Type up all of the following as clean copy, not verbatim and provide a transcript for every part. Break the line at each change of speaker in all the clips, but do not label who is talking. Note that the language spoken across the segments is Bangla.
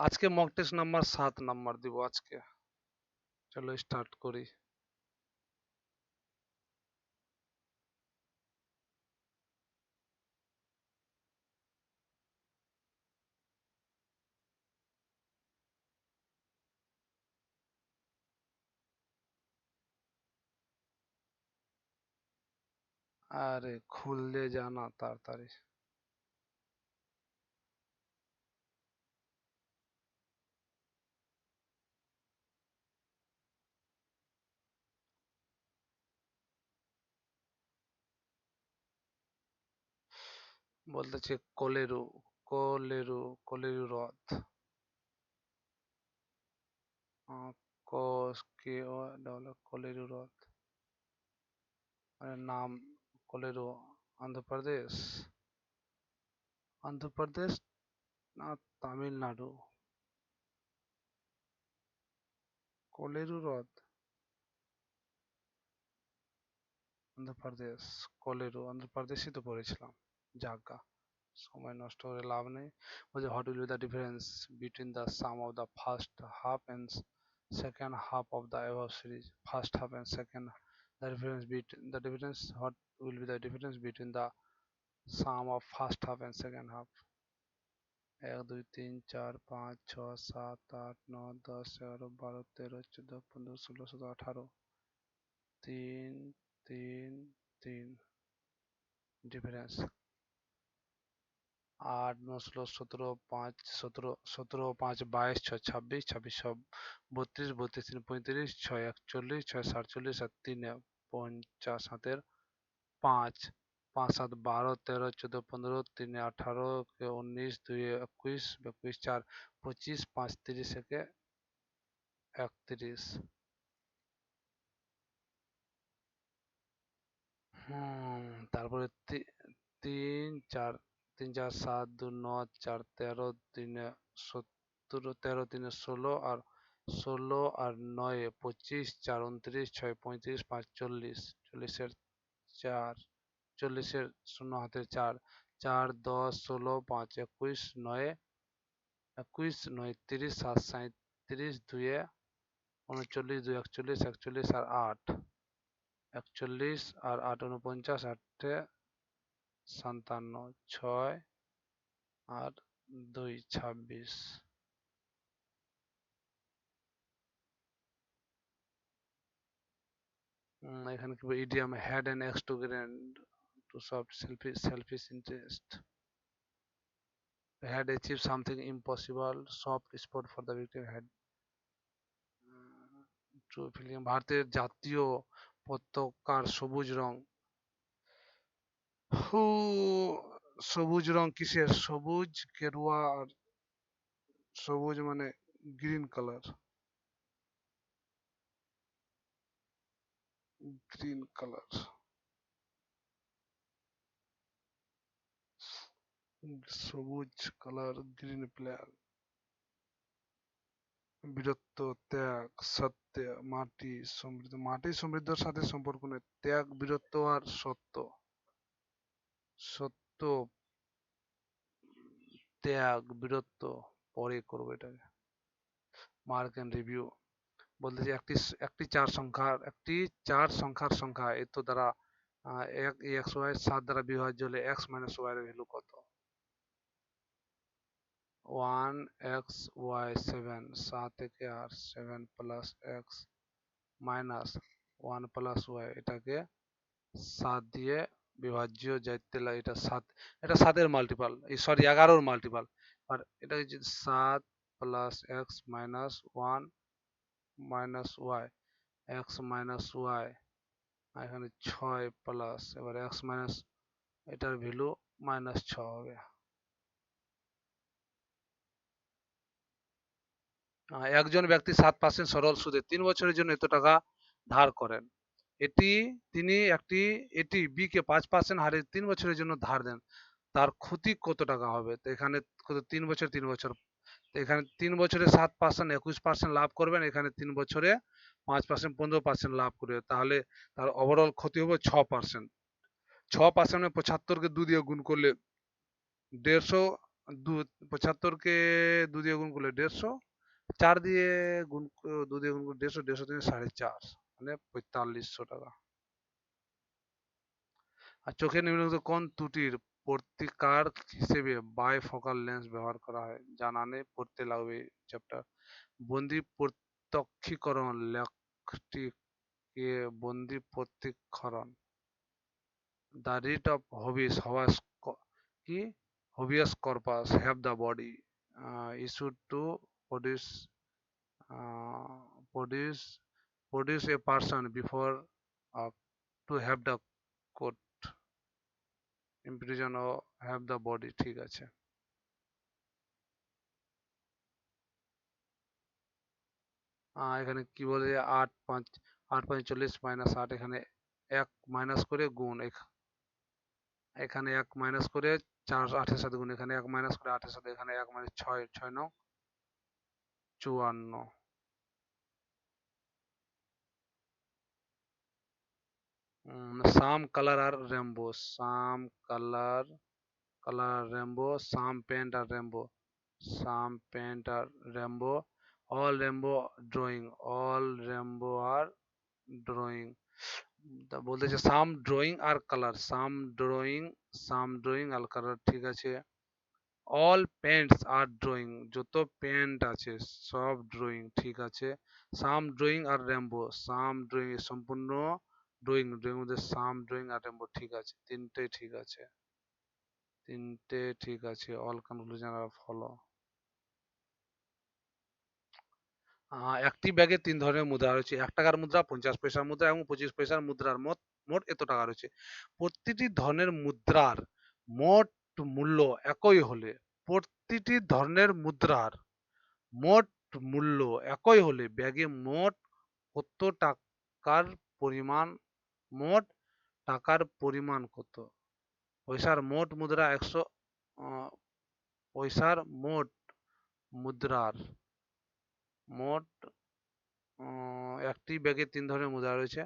আজকে মক টেস্ট নাম্বার 7 নাম্বার দিব আজকে। চলো স্টার্ট করি। আরে খুললে জানা তাড়াতাড়ি। বলতেছে কোলেরু, কোলেরু, কোলেরু হ্রদ। কোস কে ও ডবল কোলেরু হ্রদ। নাম কোলেরু, অন্ধ্রপ্রদেশ, অন্ধ্রপ্রদেশ না তামিলনাড়ু। কোলেরু হ্রদ, অন্ধ্রপ্রদেশ। কোলেরু অন্ধ্রপ্রদেশই তো পড়েছিলাম। জাগা, সময় নষ্ট করে লাভ নেই। বলছে what will be the difference between the sum of the first half and second half of the above series? First half and second, the difference, what will be the difference between the sum of first half and second half? 1 2 3 4 5 6 7 8 9 10 11 12 13 14 15 16 17 18 3 3 3 difference 8 9 16 17 5 17 17 5 22 6 26 26 সব 32 32 3 35 6 41 6 47 আর 3 50 7 5 5 7 12 13 14 15 3 18 19 2 21 21 4 25 5 30 থেকে 31। তারপরে 3 4 3 4 7 2 9 4 13 3 17 13 3 16 আর 16 আর 9 25 4 29 6 35 5 40 40 এর 4 40 এর 0 হাতে 4 4 10 16 5 21 9 21 9 30 7 37 2 39 2 41 41 আর 8 41 আর 8 49 8 57 6 আর 2 26। এখানে কি idiom had an axe to grind to soft selfish interest, had achieved something impossible, soft spot for the victim had true feeling. ভারতের জাতীয় পতাকার সবুজ রং, হু সবুজ রং কিসের? সবুজ, গেরুয়া আর সবুজ মানে গ্রিন কালার, গ্রিন কালার। সবুজ কালার, গ্রিন ফ্ল্যাগ। বীরত্ব, ত্যাগ, সত্য, মাটি সমৃদ্ধ। মাটি সমৃদ্ধর সাথে সম্পর্ক নেই, ত্যাগ, বীরত্ব আর সত্য। সত্য, ত্যাগ, বীরত্ব পরে করবো এটাকে। মার্ক এন্ড রিভিউ বলতেছে একটি চার সংখ্যার সংখ্যা এত দ্বারা এক্স ওয়াই 7 দ্বারা বিভাজ্য হলে এক্স মাইনাস ওয়াই এর ভ্যালু কত? 1 এক্স ওয়াই 7, 7 থেকে আর 7 plus X minus 1 plus Y, এটাকে 7 দিয়ে বিভাজ্য যাইতে লাগে। এটা 7 এর মাল্টিপাল, সরি 11 এর মাল্টিপাল। আর এটা হচ্ছে 7 plus X minus 1 minus Y, X minus Y, এখানে 6 প্লাস, এবার এক্স মাইনাস, এটার ভ্যালু -6 হবে। একজন ব্যক্তি 7% সরল সুদে 3 বছরের জন্য এত টাকা ধার করেন। এটি বি কে 5% হারে 3 বছরের জন্য ধার দেন। তার ক্ষতি কত টাকা হবে? তো এখানে 3 বছর, তো এখানে 3 বছরে 7% 21% লাভ করবেন, এখানে 3 বছরে 5% 15% লাভ করবে, তাহলে তার ওভারঅল ক্ষতি হবে 6%। 6% 75 কে 2 দিয়ে গুণ করলে 150 দু 75 কে 2 দিয়ে গুণ করলে 150, 4 দিয়ে গুণ 2 দিয়ে গুণ করলে 150, 150 দিয়ে 4.5, মানে 4500 টাকা। আর চোখের নিম্নলিখিত কোন ত্রুটির প্রতিকার হিসেবে বাইফোকাল লেন্স ব্যবহার করা হয়? জানা নেই, পড়তে লাগবে চ্যাপ্টার। বন্দি প্রত্যক্ষীকরণ লেখটিকে বন্দি প্রত্যক্ষীকরণ। দ্য রিট অফ কি habeas corpus have the body issued to produce uh, produce produce a person before uh, to have the court imprison or have the body, ঠিক আছে। এখানে কি বলে, 8 5 -8 এখানে 1 মাইনাস করে গুণ, এখানে 1 মাইনাস করে 4 8 এর সাথে গুণ, এখানে 1 মাইনাস করে 8 এর সাথে, এখানে 1 মানে 6, 6 9 54। সাম কালার আর রেমবো, সাম পেন্ট আর rainbow, rainbow, all rainbow drawing, all rainbow আর ড্রয়িং। তা বলতেছে সাম ড্রয়িং আর কালার, ঠিক আছে। অল পেন্টস আর ড্রয়িং, যত পেন্ট আছে সব ড্রয়িং, ঠিক আছে। সাম ড্রয়িং আর রেমবো, সাম ড্রয়িং সম্পূর্ণ ড্রয়িং মধ্যে সাম ড্রয়িং আর রেমবো, ঠিক আছে, তিনটেই ঠিক আছে, তিনটে ঠিক আছে। অল কনক্লুশন আর ফলো। একটি ব্যাগে 3 ধরনের মুদ্রা রয়েছে, 1 টাকার মুদ্রা, 50 পয়সার মুদ্রা এবং 25 পয়সার মুদ্রার মোট মোট এত টাকা রয়েছে। প্রতিটি ধরনের মুদ্রার মোট মূল্য একই হলে প্রতিটি ধরনের মুদ্রার মোট মূল্য একই হলে ব্যাগে মোট কত টাকার পরিমাণ, মোট টাকার পরিমাণ কত? পয়সার মোট মুদ্রা 100, পয়সার মোট মুদ্রার মোট, একটি ব্যাগে 3 ধরনের মুদ্রা রয়েছে,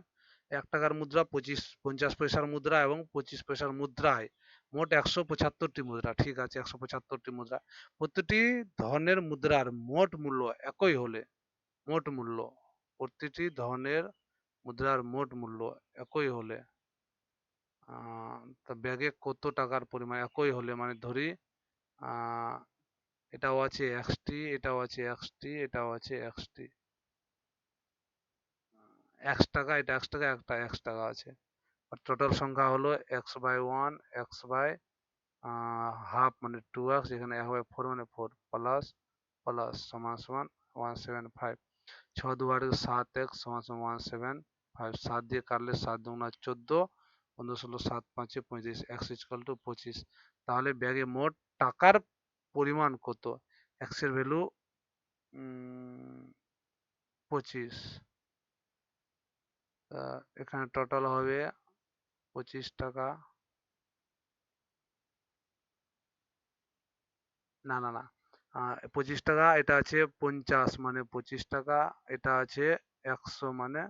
1 টাকার মুদ্রা, 50 পয়সার মুদ্রা এবং 25 পয়সার মুদ্রায় মোট 175টি মুদ্রা, ঠিক আছে, 175টি মুদ্রা। প্রতিটি ধরনের মুদ্রার মোট মূল্য একই হলে, মোট মূল্য, প্রতিটি ধরনের মুদ্রার মোট মূল্য একই হলে তা ব্যাগে কত টাকার পরিমাণ একই হলে, মানে ধরি আহ এটাও আছে 1টি, এটাও আছে 1টি, এটাও আছে 1টি, 1 টাকা, এটা 1 টাকা, একটা 1 টাকা আছে। টোটাল সংখ্যা হলো x/1, x/হাফ মানে 2x, এখানে 1/4 মানে 4, প্লাস প্লাস সমান সমান 175। 6 2 8 7x সমান সমান 175। 7 দিয়ে কাটলে 7 2 14, 15 16 7 5 35, x ইকুয়াল টু 25। তাহলে ব্যাগে মোট টাকার পরিমাণ কত? x এর ভ্যালু 25, এখানে টোটাল হবে 25 টাকা, না না না, 25 টাকা, এটা আছে 50 মানে 25 টাকা, এটা আছে 100 মানে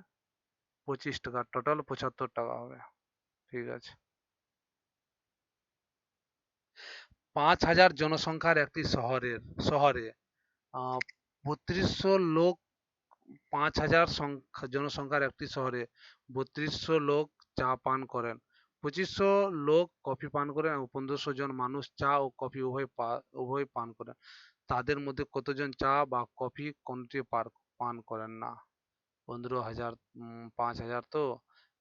25 টাকা, টোটাল 75 টাকা হবে, ঠিক আছে। 5,000 জনসংখ্যার একটি শহরে 3200 লোক, 5,000 জনসংখ্যার একটি শহরে 3200 লোক চা পান করেন, 2500 লোক কফি পান করেন এবং 1500 জন মানুষ চা ও কফি উভয় পান করেন। তাদের মধ্যে কতজন চা বা কফি কোনটি পান করেন না? 15,000, 5,000 তো,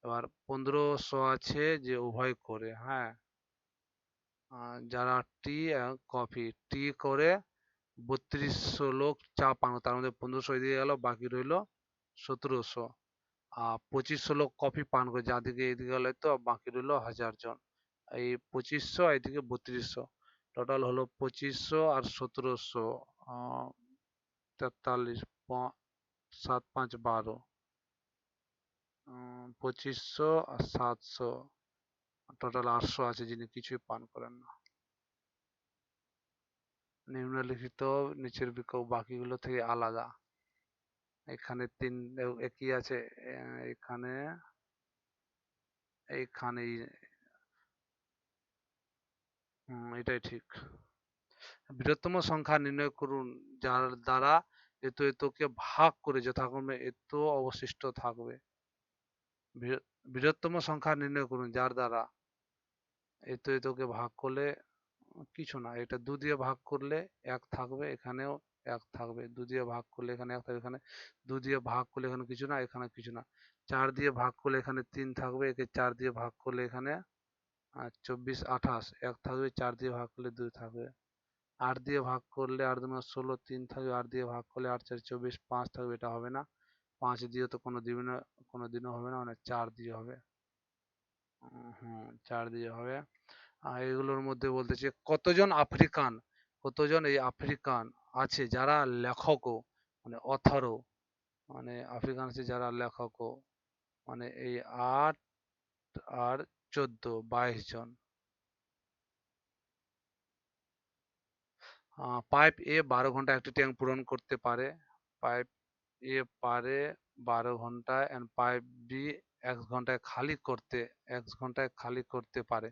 এবার 1500 আছে যে উভয় করে, হ্যাঁ, যারা টি করে 3200 লোক চা পান, তার মধ্যে 1500 এদিকে গেল, বাকি রইল 1700। আর 2500 লোক কফি পান করে, যাদিকে এদিকে গেলে তো বাকি রইল 1000 জন। এই 2500 এদিকে 3200, টোটাল হলো 2500 আর 1700, 43, 7 5 12, 2500 আর 700, টোটাল 800 আছে যিনি কিছুই পান করেন না। নিম্নলিখিত নিচের বিকল্প বাকিগুলো থেকে আলাদা। এখানে একই আছে, এখানে এইখানে, এটাই ঠিক। বৃহত্তম সংখ্যা নির্ণয় করুন যার দ্বারা এত এতকে ভাগ করে যথাক্রমে এত অবশিষ্ট থাকবে। বৃহত্তম সংখ্যা নির্ণয় করুন যার দ্বারা এত এতকে ভাগ করলে কিছু না, এটা 2 দিয়ে ভাগ করলে 1 থাকবে, এখানেও 1 থাকবে, 2 দিয়ে ভাগ করলে এখানে 1 থাকবে, এখানে 2 দিয়ে ভাগ করলে এখানে কিছু না, এখানে কিছু না, 4 দিয়ে ভাগ করলে এখানে 3 থাকবে, একে 4 দিয়ে ভাগ করলে এখানে 24 28 1 থাকবে, 4 দিয়ে ভাগ করলে 2 থাকবে, 8 দিয়ে ভাগ করলে 8 2 16 3 থাকবে, 8 দিয়ে ভাগ করলে 8 4 24 5 থাকবে, এটা হবে না, 5 দিয়ে তো কোনোদিনও হবে না, মানে 4 দিয়ে হবে। হুম, 4 দিয়ে হবে। এগুলোর মধ্যে বলতেছে কতজন এই আফ্রিকান আছে যারা লেখকও, মানে অথরও, মানে আফ্রিকান আছে যারা লেখকও, মানে এই 8 আর 14 22 জন। পাইপ এ 12 ঘন্টা একটি ট্যাঙ্ক পূরণ করতে পারে। পাইপ এ পারে 12 ঘন্টায় and পাইপ বি 1 ঘন্টায় খালি করতে পারে।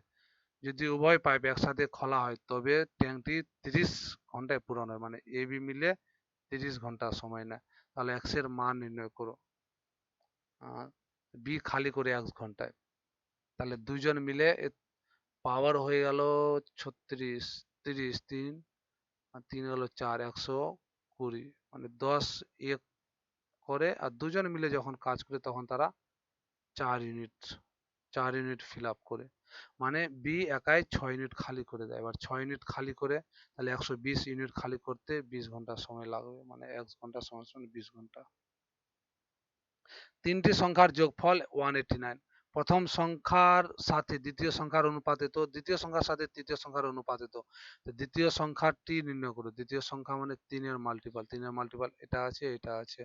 যদি উভয় পাইপ একসাথে খোলা হয় তবে ট্যাঙ্কটি 30 ঘন্টায় পূরণ হয়, মানে এ বি মিলে 30 ঘন্টা সময় নেয়। তাহলে এক্স এর মান নির্ণয় করো। বি খালি করে 1 ঘন্টায়, তাহলে দুইজন মিলে পাওয়ার হয়ে গেল 36, 30, 3 আর 3 হলো 4, 120, মানে 10 এক করে, আর দুজন মিলে যখন কাজ করে তখন তারা 4 ইউনিট 4 ইউনিট ফিল আপ করে, মানে বি একাই 6 ইউনিট খালি করে দেয়। এবার 6 ইউনিট খালি করে তাহলে 120 ইউনিট খালি করতে 20 ঘন্টা সময় লাগবে, মানে 1 ঘন্টা সমান সমান 20 ঘন্টা। তিনটি সংখ্যার যোগফল 189। প্রথম সংখ্যার সাথে দ্বিতীয় সংখ্যার অনুপাতিত, দ্বিতীয় সংখ্যার সাথে তৃতীয় সংখ্যার অনুপাতিত। দ্বিতীয় সংখ্যাটি নির্ণয় করো। দ্বিতীয় সংখ্যা মানে 3 এর মাল্টিপল, 3 এর মাল্টিপল এটা আছে এটা আছে,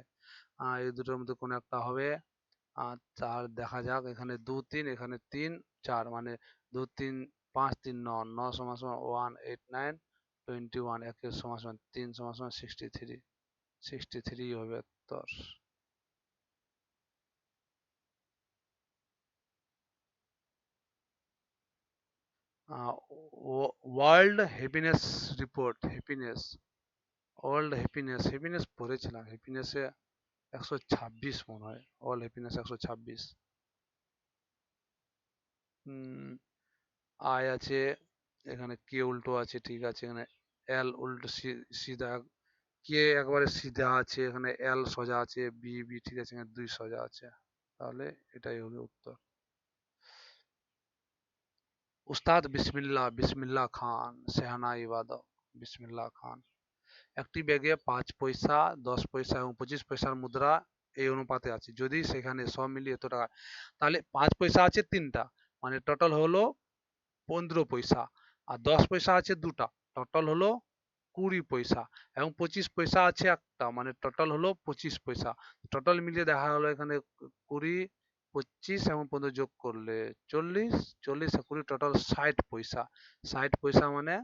এই দুটোর মধ্যে কোনো একটা হবে। 4 দেখা যাক, এখানে 2 3, এখানে 3 4, মানে 2 3 5 3 9, 9 সমান সমান 189, 21, একের সমান সমান 3 সমান সমান 63, 63 হবে উত্তর। ওয়ার্ল্ড হ্যাপিনেস রিপোর্ট, হ্যাপিনেস পড়েছিলাম, হ্যাপিনেসে 126 মনে হয়, ওয়ার্ল্ড হ্যাপিনেস 126। আই আছে, এখানে কে উল্টো আছে, ঠিক আছে, এখানে এল উল্টো সিধা, কে একবারে সিধা আছে, এখানে এল সোজা আছে, বি বি ঠিক আছে, এখানে 2 সোজা আছে, তাহলে এটাই হবে উত্তর। উস্তাদ বিসমিল্লাহ, বিসমিল্লাহ খান সেহানা ইবাদত, বিসমিল্লাহ খান। একটি ব্যাগে 5 পয়সা, 10 পয়সা এবং 25 পয়সার মুদ্রা এই অনুপাতে আছে, যদি সেখানে সব মিলিয়ে এত টাকা, তাহলে 5 পয়সা আছে 3টা, মানে টোটাল হলো 15 পয়সা, আর 10 পয়সা আছে 2টা, টোটাল হলো 20 পয়সা, এবং 25 পয়সা আছে একটা, মানে টোটাল হলো 25 পয়সা। টোটাল মিলিয়ে দেখা হলো এখানে 20, 25 এবং 15 যোগ করলে 40, 40 আর 20 টোটাল 60 পয়সা। 60 পয়সা মানে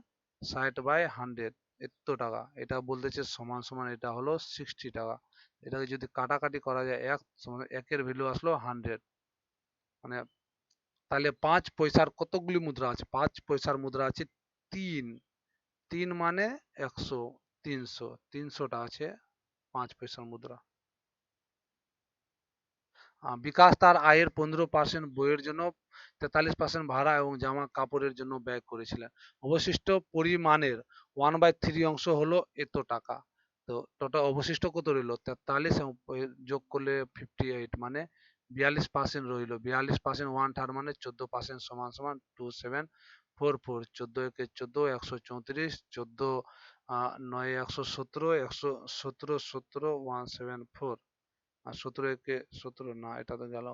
60/100, এত টাকা। এটা বলতেছে সমান সমান এটা হলো 60 টাকা। এটাকে যদি কাটাকাটি করা যায়, এক সমান একের ভ্যালু আসলো 100, মানে তাহলে 5 পয়সার কতগুলি মুদ্রা আছে? 5 পয়সার মুদ্রা আছে 3, 3 মানে 100, 300, 300টা আছে 5 পয়সার মুদ্রা। বিকাশ তার আয়ের 15% বইয়ের জন্য, 43% ভাড়া এবং জামা কাপড়ের জন্য ব্যয় করেছিলেন। অবশিষ্ট পরিমাণের 1/3 অংশ হলো এত টাকা। তো টোটাল অবশিষ্ট কত রইল? 43 এবং যোগ করলে 58, মানে 42% রইল। 42% 1/3 মানে 14% সমান সমান 2744। 14 একে 14, 134, 14 9 117, 117 17 174, আর 17 একে 17 না, এটা তো গেল,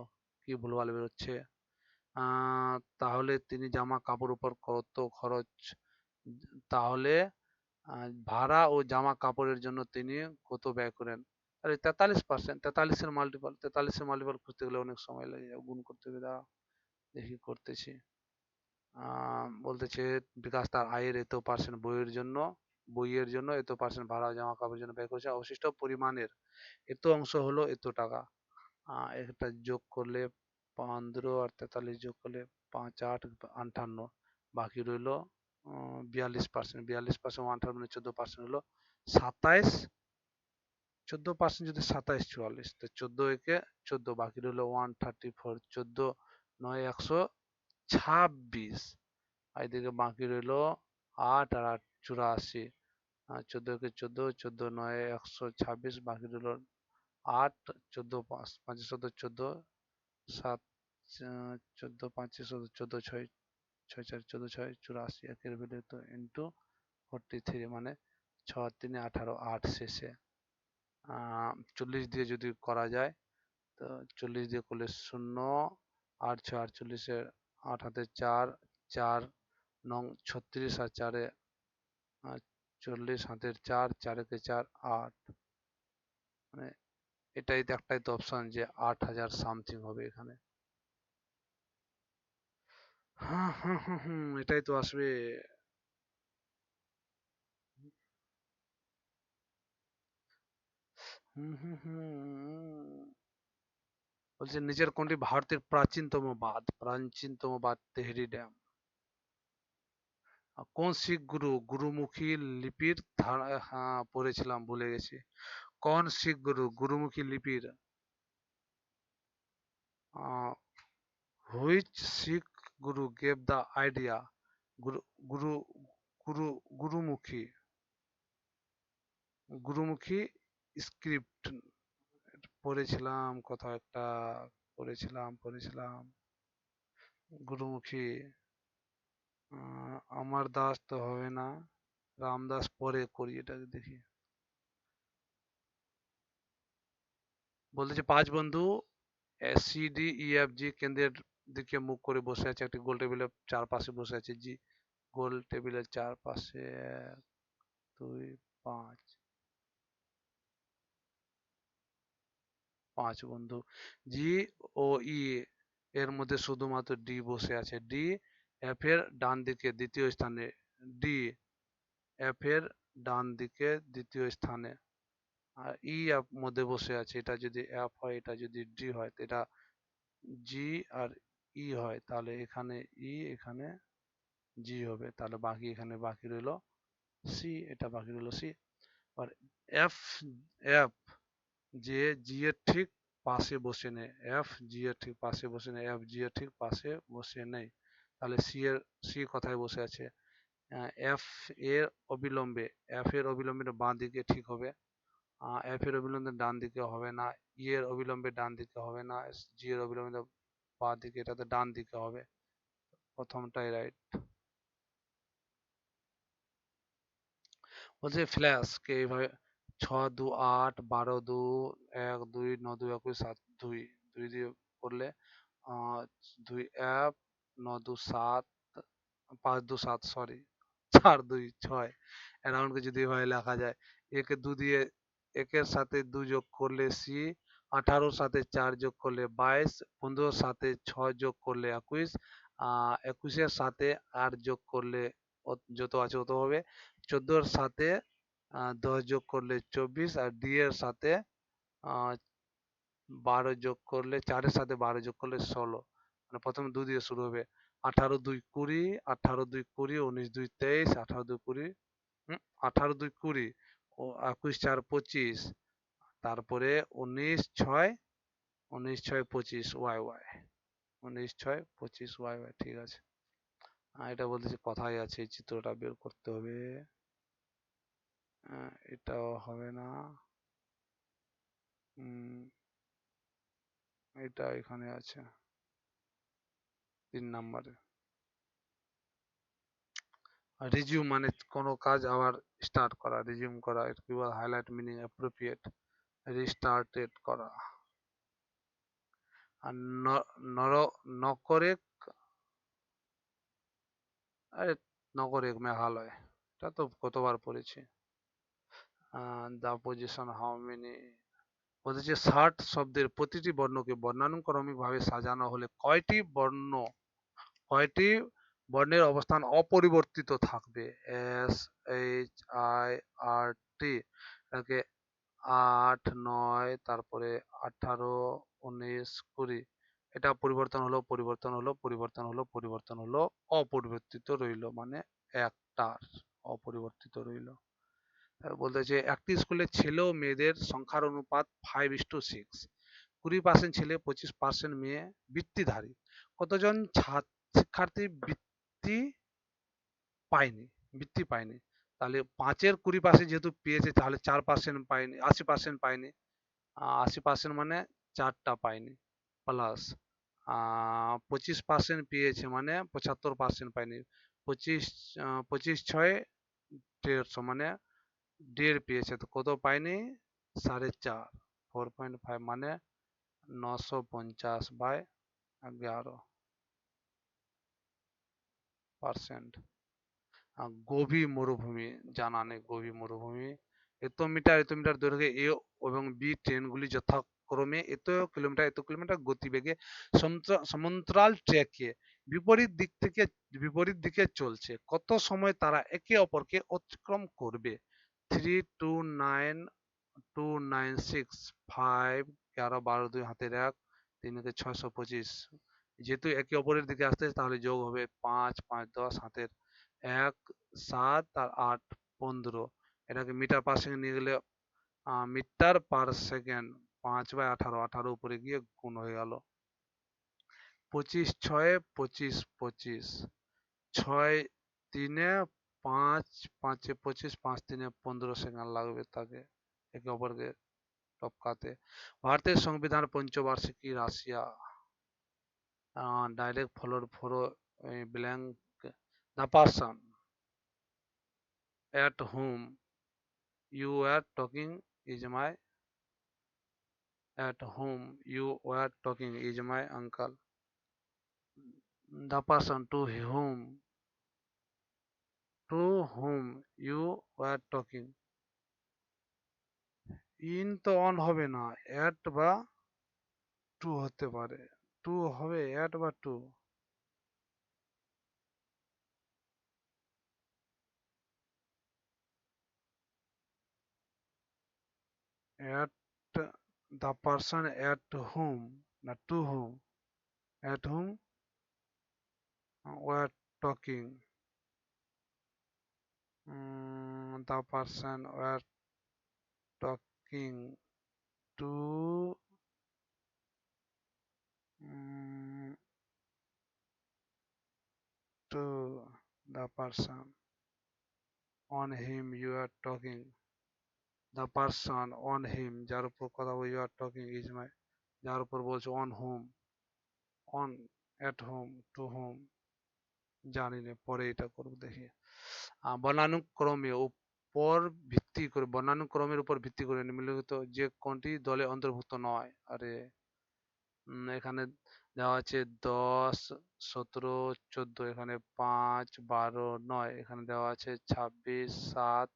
কি ভুলভাল বেরোচ্ছে। তাহলে তিনি জামা কাপড় উপর কত খরচ, তাহলে ভাড়া ও জামা কাপড়ের জন্য তিনি কত ব্যয় করেন? তাহলে 43%, 43-এর মাল্টিপল খুঁজতে গেলে অনেক সময় লেগে যাবে, গুণ করতে হবে, দাঁড়াও দেখি করতেছি। বলতেছে বিকাশ তার আয়ের এত পার্সেন্ট বইয়ের জন্য এত পার্সেন্ট ভাড়া ও জামা কাপড়ের জন্য ব্যয় করেছে, অবশিষ্ট পরিমাণের এত অংশ হলো এত টাকা। এটা যোগ করলে 15 আর 43 যোগ করলে 5 8 58, বাকি রইলো 42%, 42% 1/3 মানে 14% হলো 27, 14% যদি 27 44, তো 14 একে 14, বাকি রইলো 134, 14 9 126, আর এদিকে বাকি রইলো 8 আর 8 84, 14 একে 14, 14 9 126, বাকি রইলো 8, 14 5 5 14 14, 7 14 5 14 14 6 6 4 14 6 84, একের ভ্যালু তো ইন্টু 43, মানে 6 3 18, 8 শেষে 40 দিয়ে যদি করা যায়, তো 40 দিয়ে করলে 0, 8 6 48, 8 হাতে 4, 4 9 36, আর 4 40, হাতের 4, 4 একে 4 8, মানে এটাই তো একটাই তো অপশন যে 8000 সামথিং হবে এখানে। হ্যাঁ হ্যাঁ হ্যাঁ হুম, এটাই তো আসবে। হুম হুম হুম। বলছে নিচের কোনটি ভারতের প্রাচীনতম বাঁধ তেহরি ড্যাম? কোন শিখ গুরু গুরুমুখী লিপির ধারা, হ্যাঁ পড়েছিলাম ভুলে গেছি। কোন শিখ গুরু গুরুমুখী লিপির, which Sikh Guru gave the idea, Guru Guru Guru Gurmukhi Gurmukhi script, পড়েছিলাম কোথাও একটা, পড়েছিলাম গুরুমুখী। আমার দাস তো হবে না, রামদাস পরে করি, এটা দেখি। বলতেছে 5 বন্ধু C D E F G কেন্দ্রের দিকে মুখ করে বসে আছে, একটি গোল টেবিলের চারপাশে বসে আছে। জি গোল টেবিলের চারপাশে 1 2 5, 5 বন্ধু। জি ও ই এর মধ্যে শুধুমাত্র ডি বসে আছে। ডি এফ এর ডান দিকে দ্বিতীয় স্থানে, ডি এফ এর ডান দিকে দ্বিতীয় স্থানে, আর ই এফ মধ্যে বসে আছে। এটা যদি এফ হয়, এটা যদি ডি হয়, তো এটা জি আর ই হয়, তাহলে এখানে ই, এখানে জি হবে, তাহলে বাকি এখানে বাকি রইল সি, এটা বাকি রইল সি। আর এফ, এফ যে জি এর ঠিক পাশে বসে নেই, এফ জি এর ঠিক পাশে বসে নেই, এফ জি এর ঠিক পাশে বসে নেই, তাহলে সি কোথায় বসে আছে? এফ এর অবিলম্বে, এফ এর অবিলম্বে বাঁ দিকে ঠিক হবে, এফ এর অবিলম্বে ডান দিকে হবে না, ই এর অবিলম্বে ডান দিকে হবে না, জি এর অবিলম্বে বাঁ দিকে, এটা তো ডান দিকে হবে, প্রথমটাই রাইট। বলছে ফ্ল্যাশ কে এইভাবে 6 2 8 12 2 1 2 9 2 21 7 2 2 দিয়ে করলে 2 1 9 2 7 5 2 7, সরি 4 2 6, অ্যারাউন্ডকে যদি এভাবে লেখা যায়, একে 2 দিয়ে, একের সাথে 2 যোগ করলে সি, 18 সাথে 4 যোগ করলে 22, 15 সাথে 6 যোগ করলে 21, 21 এর সাথে 8 যোগ করলে যত আছে তত হবে, 14 এর সাথে 10 যোগ করলে 24, আর ডি এর সাথে 12 যোগ করলে, 4 এর সাথে 12 যোগ করলে 16, মানে প্রথমে 2 দিয়ে শুরু হবে। 18 2 20, 18 2 20, 19 2 23, 18 2 20, 18 2 20 ও 21 4 25, তারপরে 19 6, 19 6 25 ওয়াই ওয়াই, 19 6 25 ওয়াই ওয়াই, ঠিক আছে। এটা বলতেছি কথাই আছে, এই চিত্রটা বের করতে হবে। এটাও হবে না। এটা এখানে আছে 3 নম্বরে। রিজিউম মানে কোনো কাজ আবার স্টার্ট করা, রিজিউম করা, এর কি বলে হাইলাইট মিনিং অ্যাপ্রোপ্রিয়েট, রিস্টার্টেড করা। আর নর নকরেক, আরে নকরেক মেঘালয়, এটা তো কতবার পড়েছি। দা পজিশন হাউ মেনি, বলছে 60 শব্দের প্রতিটি বর্ণকে বর্ণানুক্রমিক ভাবে সাজানো হলে কয়টি বর্ণের অবস্থান অপরিবর্তিত থাকবে? এস, এইচ, আই, আর, টি, এটাকে 8 9, তারপরে 18 19 20, এটা পরিবর্তন হলো, অপরিবর্তিত রইল, মানে একটার অপরিবর্তিত রইল। বলতেছে একটি স্কুলে ছেলে ও মেয়েদের সংখ্যার অনুপাত 5:6, 20% ছেলে 25% মেয়ে বৃত্তিধারী। কতজন শিক্ষার্থী পায়নি বৃত্তি পায়নি? তাহলে 5-এর 20% যেহেতু পেয়েছে তাহলে 4% পায়নি, 80% পায়নি। 80% মানে 4টা পায়নি, প্লাস 25% পেয়েছে মানে 75% পায়নি। 25 6 150 মানে 1.5 পেয়েছে, তো কত পায়নি? 4.5, 4.5 মানে 950/11%। গভীর মরুভূমি, জানা নেই গভীর মরুভূমি। এত মিটার এত মিটার দৈর্ঘ্যে এ এবং বি ট্রেনগুলি যথাক্রমে এত কিলোমিটার গতিবেগে সমান্তরাল ট্র্যাকে বিপরীত দিকে চলছে। কত সময় তারা একে অপরকে অতিক্রম করবে? 3, 2, 9, 2, 9, 6, 5, 11, 12, 2 হাতের 1, 3 × 625। যেহেতু একে অপরের দিকে আসতেছে তাহলে যোগ হবে 5, 5, 10, হাতের 1, 7 আর 8, 15। এটাকে মিটার পার সেকেন্ড নিয়ে গেলে মিটার পার সেকেন্ড, 5/18, 18 উপরে গিয়ে গুণ হয়ে গেল। 25 6 25 25, 6 3 5, 5 25, 5 3 15 সেকেন্ড লাগবে তাকে একে অপরকে টপকাতে। ভারতের সংবিধান পঞ্চবার্ষিকী Russia, direct for blank, the person at whom you were talking is my uncle. The person to whom you were talking. In তো অন হবে না, অ্যাট বা টু হতে পারে। টু হবে, অ্যাট বা to. At the person at whom, না to whom, at whom were talking, the person were talking to to the person on him you are talking. The person on him, যার উপর কথা বলছো, you are talking is my, যার উপর বলছো on whom, on, at whom, to whom, জানি না, পরে এটা করব দেখি। বর্ণানুক্রমের উপর ভিত্তি করে নিম্নলিখিত যে কোনটি দলে অন্তর্ভুক্ত নয়? আরে এখানে দেওয়া আছে 10, 17, 14, এখানে 5, 12, 9, এখানে দেওয়া আছে 26, 7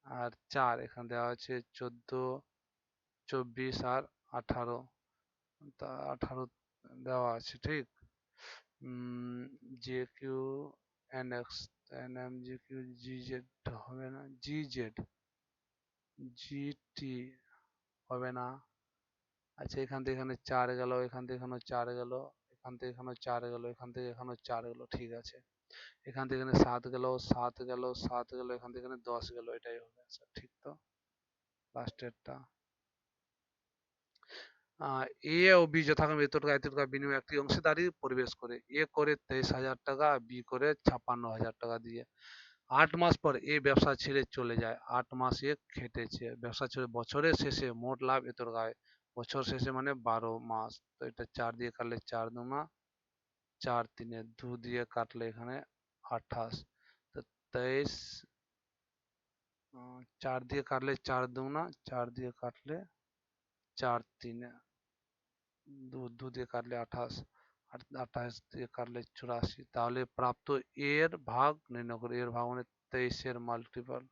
আর 4, এখানে দেওয়া আছে 14, 24 আর 18, তা 18 দেওয়া আছে, ঠিক। J Q N X N M G Q G Z হবে না, জি জেড জি টি হবে না। আচ্ছা, এখান থেকে এখানে 4 গেল, এখান থেকে এখানে 4 গেল, এখান থেকে এখানে 4 গেল, এখান থেকে এখানে 4 গেল, ঠিক আছে। এখান থেকে এখানে 7 গেল, 7 গেল, 7 গেল, এখান থেকে এখানে 10 গেল, এটাই হবে আচ্ছা, ঠিক তো, লাস্টেরটা। এ ও বি যথাক্রমে এত টাকা বিনিময়ে একটি অংশীদারি পরিবেশ করে। এ করে 23,000 টাকা, বি করে 56,000 টাকা দিয়ে। 8 মাস পর এ ব্যবসা ছেড়ে চলে যায়। 8 মাস এ খেটেছে ব্যবসা ছেড়ে, বছরের শেষে মোট লাভ এত টাকা হয়। বছর শেষে মানে 12 মাস, তো এটা 4 দিয়ে কাটলে 4 দুনা 4, 3 2 দিয়ে কাটলে এখানে 28, তো 23, 4 দিয়ে কাটলে 4 দুনা 4 দিয়ে কাটলে 4, 3 2 দিয়ে কাটলে 28, আর 28 দিয়ে কাটলে 84, তাহলে প্রাপ্ত এর ভাগ নির্ণয় করে। এর ভাগ মানে 23 এর মাল্টিপল,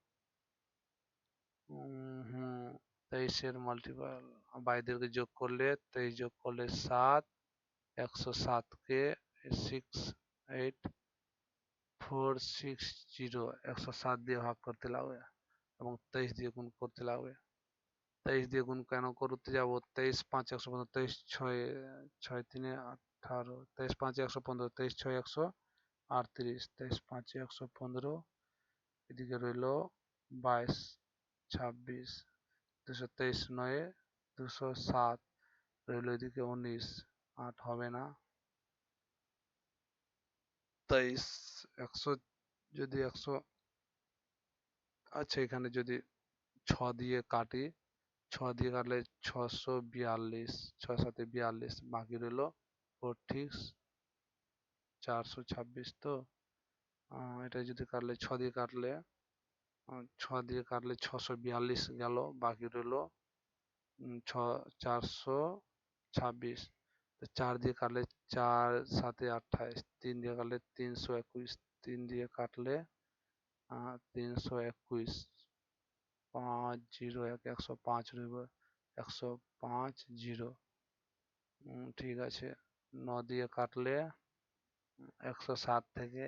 23 এর মাল্টিপল, বাইদেরকে যোগ করলে 23 যোগ করলে 7, 107 কে 68460 107 দিয়ে ভাগ করতে লাগবে এবং 23 দিয়ে গুণ করতে লাগবে। 23 দিয়ে গুণ কেন করতে যাব? 23 5 115, 23 6 6 3 18, 23 5 115, 23 6 38, 23 5 115, এদিকে রইলো 22, 26, 223 9, 207, রইলো এদিকে 19, 8 হবে না, 23, 100, যদি 100, আচ্ছা এখানে যদি 6 দিয়ে কাটি, 6 দিয়ে কাটলে 642, 6 সাথে 42, বাকি রইলো 40, 426, তো এটা যদি কাটলে 6 দিয়ে কাটলে 642 গেল, বাকি রইলো 426, তো 4 দিয়ে কাটলে 4 7 28, 3 দিয়ে কাটলে 321, 3 দিয়ে কাটলে 321, 5 0 1, 105 রইবে, 105 0, ঠিক আছে। 9 দিয়ে কাটলে 107 থেকে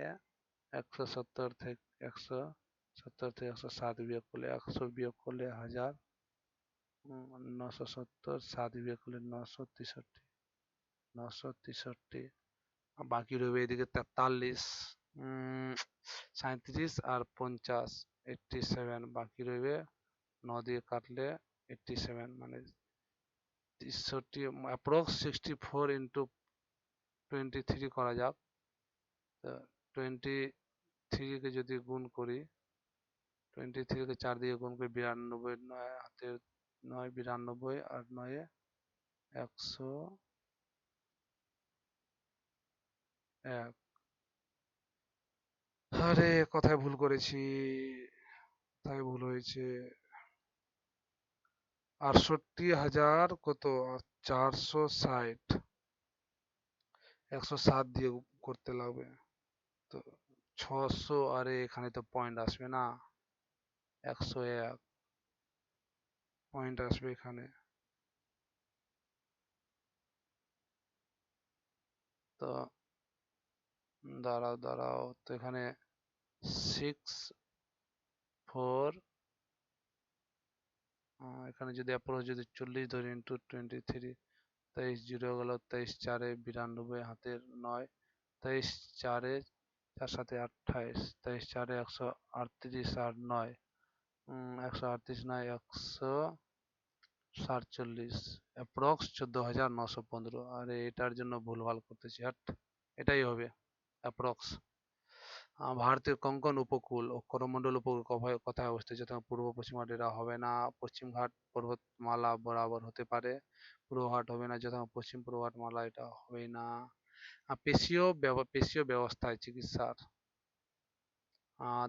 170 থেকে 170 থেকে 107 বিয়োগ করলে 100 বিয়োগ করলে 1000, 970, 7 বিয়োগ করলে 963, 963, বাকি রইবে এদিকে 43, 37 আর 50, 87, বাকি রইবে 9 দিয়ে কাটলে 87, মানে 63, অ্যাপ্রক্স 64 ইন্টু 23 করা যাক, তো 23 কে যদি গুণ করি, 23 কে 4 দিয়ে গুণ করি 92, 9 হাতে 9 92, আর 9 101, আরে কথায় ভুল করেছি, তাই ভুল হয়েছে, 68,000 কত, 460, 107 দিয়ে করতে লাগবে, তো 600, আরে এখানে তো পয়েন্ট আসবে না, 101 পয়েন্ট আসবে এখানে, তো দাঁড়াও দাঁড়াও, তো এখানে 6 4, এখানে যদি অ্যাপ্রোচ যদি 40 ধরি ইন্টু 23, 23 জিরো গেল, 23 4 92, হাতের 9, 23 4, 4 7 28, 23 4 138, আর 9, 138 9 147, অ্যাপ্রক্স 14,915, আরে এটার জন্য ভুলভাল করতেছি, হাট, এটাই হবে অ্যাপ্রক্স। ভারতের কোঙ্কণ উপকূল ও করমণ্ডল উপকূল কোথায় অবস্থিত, যথা পূর্ব পশ্চিমঘাট, এটা হবে না, পশ্চিমঘাট পর্বতমালা বরাবর হতে পারে, পূর্বঘাট হবে না, যথা পশ্চিম পূর্বঘাটমালা, এটা হবে না। পেশীয় ব্যবস্থায় চিকিৎসার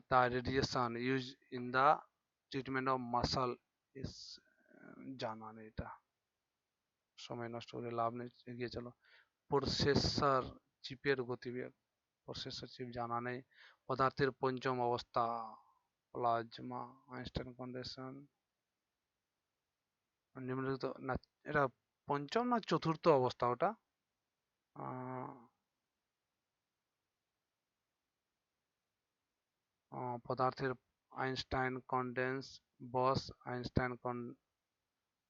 the radiation used in the treatment of muscle is, জানা নেই এটা, সময় নষ্ট করে লাভ নেই, এগিয়ে চলো। প্রসেসর চিপের গতিবেগ, প্রসেসর চিপ জানা নেই। পদার্থের পঞ্চম অবস্থা প্লাজমা, আইনস্টাইন কন্ডেনসেশন, নিম্নলিখিত না, এটা পঞ্চম না চতুর্থ অবস্থা ওটা, পদার্থের আইনস্টাইন কন্ডেন্স, বস আইনস্টাইন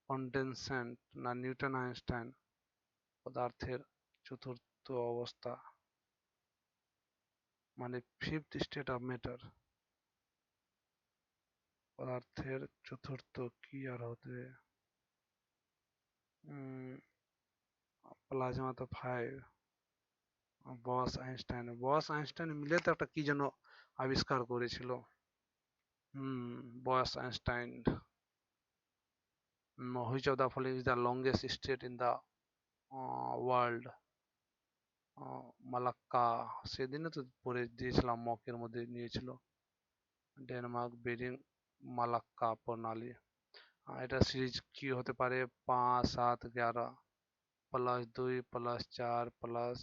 কন্ডেনসেন্ট, না নিউটন আইনস্টাইন, পদার্থের চতুর্থ অবস্থা মানে ফিফথ স্টেট অফ ম্যাটার, পদার্থের চতুর্থ কি আর হতে, প্লাজমা তো 5, বস আইনস্টাইন মিলে তো একটা কি যেন আবিষ্কার করেছিল, boss Einstein. Which of the following is the longest strait in the world, Malacca, সেদিনে তো পড়ে দিয়েছিলাম, মকের মধ্যে নিয়েছিল, ডেনমার্ক, বেরিং, মালাক্কা প্রণালী। এটা সিরিজ কি হতে পারে, 5 7 11 প্লাস 2 প্লাস 4 প্লাস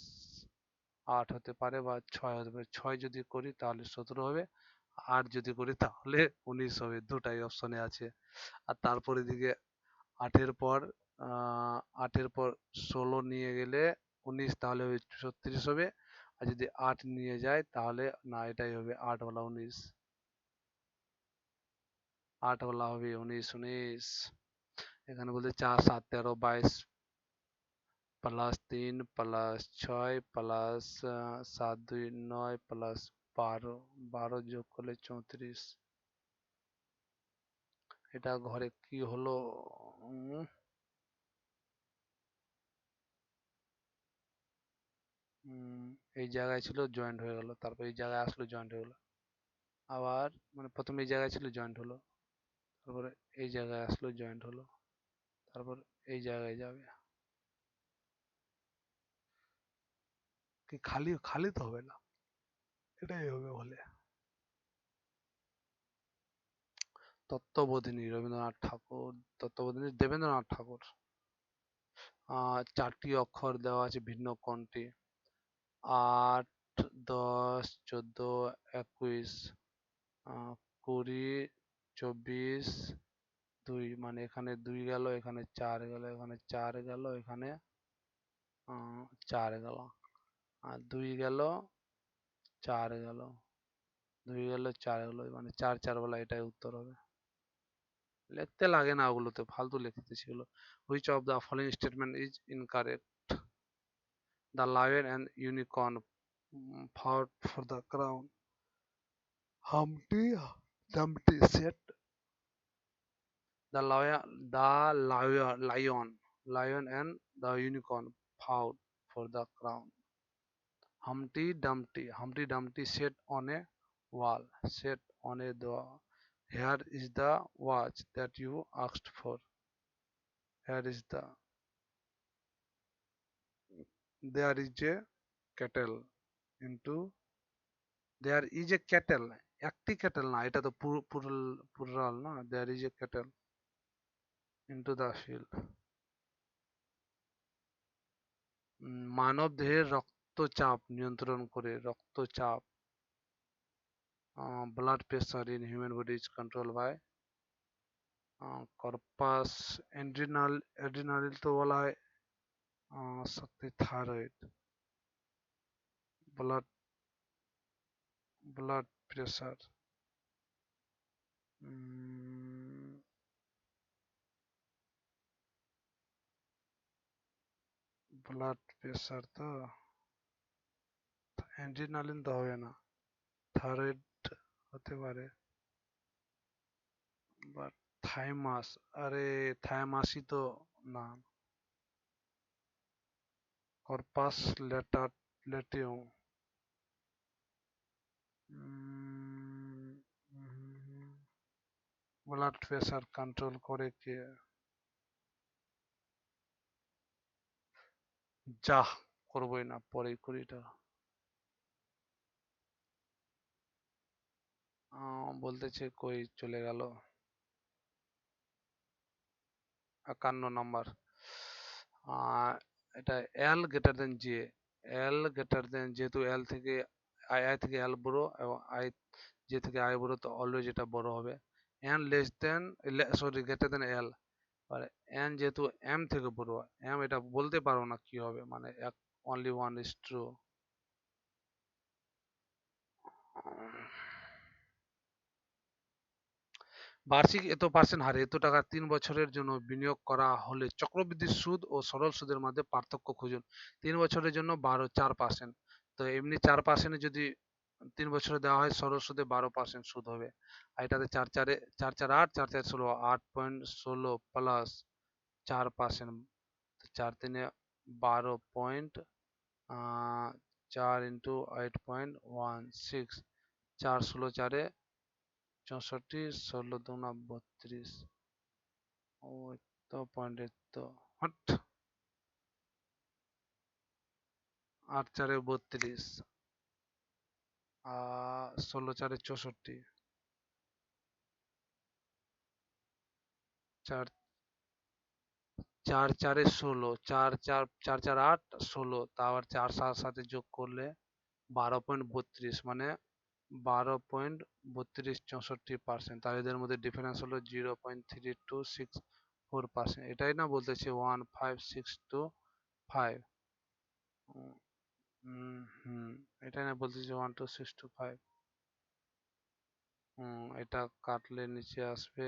8 হতে পারে, বা 6 হতে পারে, 6 যদি করি তাহলে 17 হবে, 8 যদি করি তাহলে 19 হবে, দুটাই অপশনে আছে। আর তারপরে দিকে 8-এর পর 8-এর পর 16 নিয়ে গেলে 19, তাহলে 36 হবে, আর যদি 8 নিয়ে যায় তাহলে না, এটাই হবে 8 ওয়ালা 19, 8 ওয়ালা হবে 19 19। এখানে বলতে 4 7 13 22, +3 +6 প্লাস 7 2 9 প্লাস 12, 12 যোগ করলে 34। এটা ঘরে কি হলো? উম, উম, এই জায়গায় ছিল জয়েন্ট হয়ে গেল, তারপর এই জায়গায় আসলো জয়েন্ট হয়ে গেল, আবার মানে প্রথমে এই জায়গায় ছিল জয়েন্ট হলো, তারপরে এই জায়গায় আসলো জয়েন্ট হলো, তারপর এই জায়গায় যাবে। কি খালি খালি তো হবে না, এটাই হবে বলে। তত্ত্ববোধিনী রবীন্দ্রনাথ ঠাকুর, তত্ত্ববোধিনী দেবেন্দ্রনাথ ঠাকুর। চারটি অক্ষর দেওয়া আছে ভিন্ন কোণটি। 8, 10, 14, 21, 20, 24, 2, মানে এখানে 2 গেল, এখানে 4 গেল, এখানে 4 গেল, এখানে 4 গেল, আর 2 গেল, 4 গেল, 2 গেল, 4 গেল, মানে 4 4 বলা, এটাই উত্তর হবে। লিখতে লাগে না ওগুলোতে, ফালতু লিখতে সেগুলো। Which of the following statement is incorrect? The lion and unicorn fought for the crown. Humpty Dumpty said, the lion and the unicorn fought for the crown. Humpty Dumpty sat on a wall, sat on a door. Here is the watch that you asked for. Here is the there is a kettle into there is a kettle. একটি kettle না, এটা তো plural না, there is a kettle into the field. মানবদেহের রক্তচাপ নিয়ন্ত্রণ করে, রক্তচাপ, blood pressure in human body is controlled by corpus adrenal তো বলা হয় শক্তি thyroid. Blood blood pressure, blood pressure তো অ্যাড্রিনালিন তো হবে না, থাইরয়েড হতে পারে, বাট থাইমাস, আরে থাইমাসই তো না, কর্পাস লেটিউম। ব্লাড প্রেসার কন্ট্রোল করে কে? যা করবোই না, পরেই করি এটা। বলতেছে কই চলে গেল, 51 নম্বর। এটা এল গ্রেটার দেন জে, এল গ্রেটার দেন, যেহেতু এল থেকে আই থেকে এল বড় এবং আই জে থেকে আই বড়, তো অলওয়েজ এটা বড় হবে। N less than, sorry greater than L, আর এন যেহেতু এম থেকে বড়, এম এটা বলতে পারো না কি হবে, মানে অনলি ওয়ান ইজ ট্রু। বার্ষিক এত পার্সেন্ট হারে এত টাকা 3 বছরের জন্য বিনিয়োগ করা হলে চক্রবৃদ্ধি সুদ ও সরল সুদের মধ্যে পার্থক্য খুঁজুন। 3 বছরের জন্য 4%, তো এমনি 4% যদি 3 বছরে দেওয়া হয়, সরল সুদে 12% সুদ হবে। আর এটাতে 4 4 8, 4 4 16, 8.16 প্লাস 4%, 4 3 12 পয়েন্ট, 4 × 8.16, 4 16 4 16 2 32, ওই তো পয়েন্টের তো হট, 8 4 32, 16 4 64, 4 4 4 16, 4 4 4 4 8 16, তা আবার 4 সাথে যোগ করলে 12.32, মানে 12.32 64%। তার এদের মধ্যে ডিফারেন্স হলো 0.3264%। এটাই না বলতেছে 15625। হুম, এটাই না বলতেছে 12625। এটা কাটলে নিচে আসবে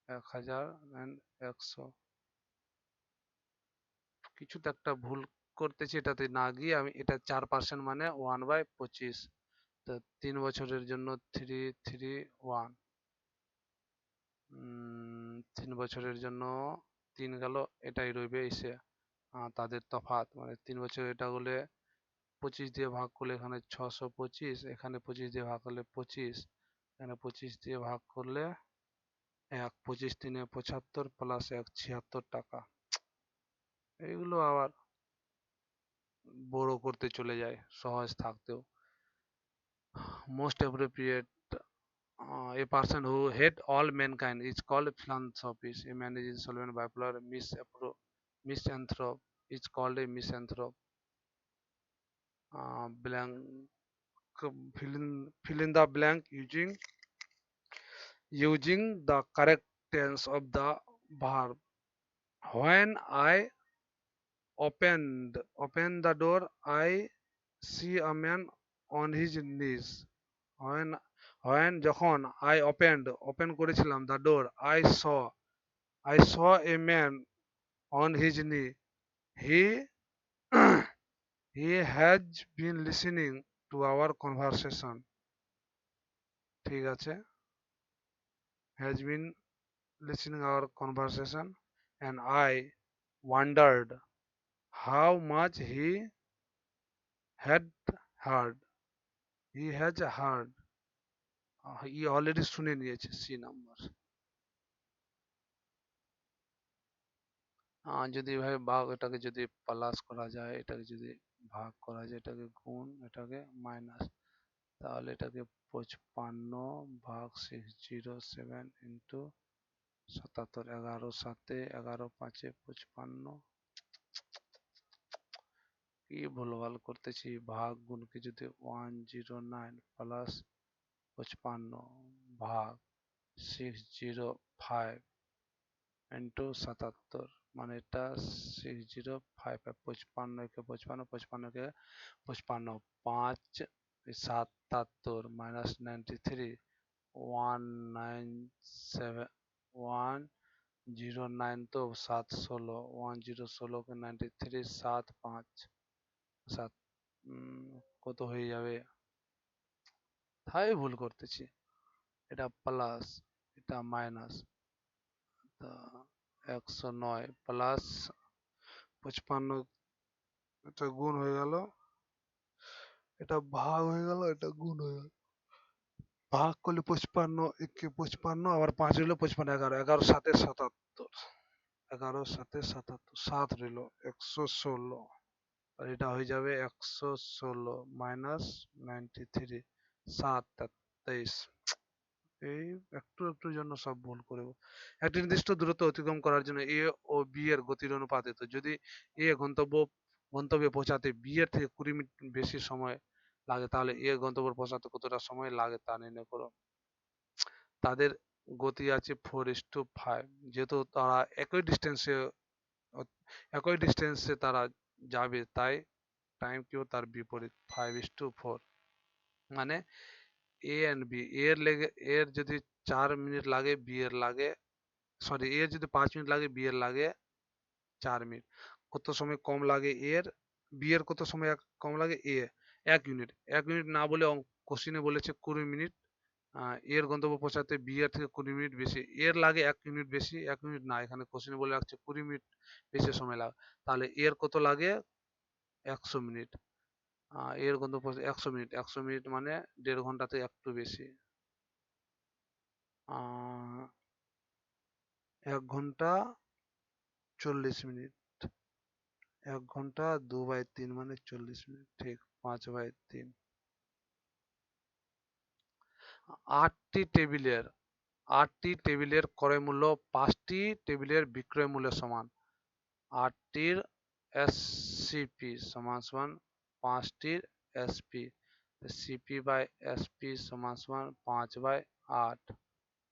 1000 and 100। কিছু তো একটা ভুল করতেছি এটাতে না গিয়ে আমি এটা 4% মানে 1/25। তো 3 বছরের জন্য 331, 3 বছরের জন্য 3 গেল, এটাই রইবে এসে তাদের তফাৎ মানে 3 বছর এটা হলে 25 দিয়ে ভাগ করলে এখানে 625, এখানে 25 দিয়ে ভাগ করলে 25, এখানে 25 দিয়ে ভাগ করলে 25×3 = 75 প্লাস 76 টাকা। এইগুলো আবার বড় করতে চলে যায় সহজ থাকতেও। Most appropriate, a person who hate all mankind is called philanthropist. A man is insolvent, bipolar, misanthrope is called a misanthrope. Blank, fill in the blank using the correct tense of the verb. When I open the door, I see a man on his knees. When যখন I open করেছিলাম the door, I saw a man on his knee. He he has been listening to our conversation. ঠিক আছে, has been listening our conversation, and I wondered how much had heard. He has heard. He already শুনে নিয়েছে, সি নাম্বার। যদি এভাবে ভাগ, এটাকে যদি প্লাস করা যায়, এটাকে যদি ভাগ করা যায়, এটাকে গুণ, এটাকে মাইনাস, তাহলে এটাকে 55/607 ইন্টু 77, 11 7 11 5 55। কি ভুলভাল করতেছি, ভাগ গুণকে যদি 109 প্লাস 55 ভাগ 605 ইন্টু 77, মানে এটা 6055, 55কে 55, 55কে 55, 5 77 মাইনাস 93, 197, 109 তো 716, 1016কে 93, 75 7, কত হয়ে যাবে, তাই ভুল করতেছি। এটা প্লাস, এটা মাইনাস, তা 109 প্লাস 55, এটা গুণ হয়ে গেল, এটা ভাগ হয়ে গেল, এটা গুণ হয়ে গেল। ভাগ করলে 55, একে 55, আবার 5 হইলো 55, 11, 11 7 77, 11 7 77, 7 রইল 116, আর এটা হয়ে যাবে 116 মাইনাস 93, 7 23। এই একটু একটু জন্য সব ভুল করে। একটি নির্দিষ্ট দূরত্ব অতিক্রম করার জন্য এ ও বি এর গতির অনুপাতিত। যদি এ গন্তব্যে পৌঁছাতে বি এর থেকে 20 মিনিট বেশি সময় লাগে, তাহলে এ গন্তব্যে পৌঁছাতে কতটা সময় লাগে তা নির্ণয় করো। তাদের গতি আছে 4:5, যেহেতু তারা একই ডিস্টেন্সে তারা যাবে, তাই টাইম কিউ তার বিপরীত 5:4। মানে এ এন্ড বি, এর যদি 4 মিনিট লাগে, বি এর লাগে, সরি, এর যদি 5 মিনিট লাগে, বি এর লাগে 4 মিনিট। কত সময় কম লাগে এর, বি এর কত সময় কম লাগে, 1 মিনিট। 1 মিনিট না বলে কোশ্চিনে বলেছে 20 মিনিট। এর গন্তব্য পৌঁছাতে বি এর থেকে 20 মিনিট বেশি, এর লাগে 1 মিনিট বেশি, 1 মিনিট না, এখানে কোশ্চিনে বলে রাখছে 20 মিনিট বেশি সময় লাগে, তাহলে এর কত লাগে, 100 মিনিট। এর গন্তব্য 100 মিনিট, 100 মিনিট মানে 1.5 ঘন্টাতে একটু বেশি। 1 ঘন্টা 40 মিনিট, 1 ঘন্টা 2/3 মানে 40 মিনিট, ঠিক 5/3। 8টি টেবিলের ক্রয় মূল্য 5টি টেবিলের বিক্রয় মূল্যের সমান। 8টির এসসিপি সমান সমান 5টির এসপি, সিপি বাই এসপি সমান সমান 5/8,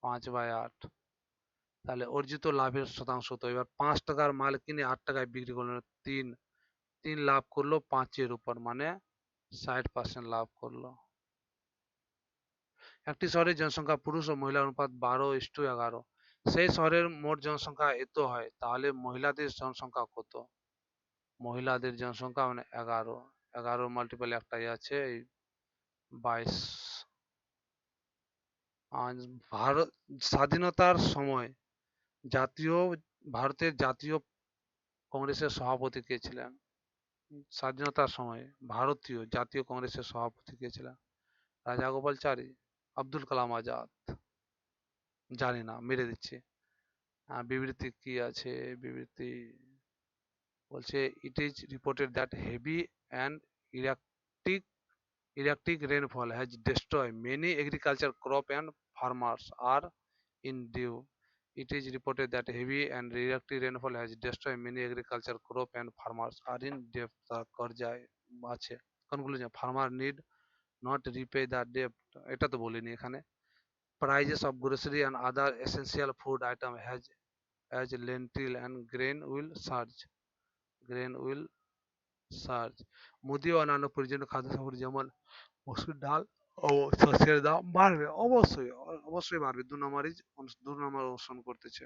5/8। তাহলে অর্জিত লাভের শতাংশ, তো এবার 5 টাকার মাল কিনে 8 টাকায় বিক্রি করলো, 3 লাভ করলো 5-এর উপর, মানে 60% লাভ করলো। একটি শহরের জনসংখ্যা পুরুষ ও মহিলা অনুপাত 12:11, সেই শহরের মোট জনসংখ্যা এত হয়, তাহলে মহিলাদের জনসংখ্যা কত? মহিলাদের জনসংখ্যা মানে 11, 11 মাল্টিপল একটাই আছে, এই 22। আজ ভারত স্বাধীনতার সময় জাতীয় ভারতের জাতীয় কংগ্রেসের সভাপতি কে ছিলেন? স্বাধীনতার সময় ভারতীয় জাতীয় কংগ্রেসের সভাপতি কে ছিলেন? রাজাগোপালচারী, আব্দুল কালাম আজাদ? জানি না, মেরে দিচ্ছি। বিবৃতি কি আছে? বিবৃতি বলছে it is reported that heavy and erratic rainfall has destroyed many agricultural crop and farmers are in due. It is reported that heavy and erratic rainfall has destroyed many agricultural crop and farmers are in debt. কর্জায় আছে। conclusion, farmer need not repay the debt, এটা তো বলিনি এখানে। prices of grocery and other essential food item has as lentil and grain will surge. মুদি ও অন্যান্য প্রয়োজনীয় খাদ্য সামগ্রী যেমন মসুর ডাল ও শস্যের দাম বাড়বে, অবশ্যই অবশ্যই বাড়বে। 2 নম্বর অনুসরণ করতেছে।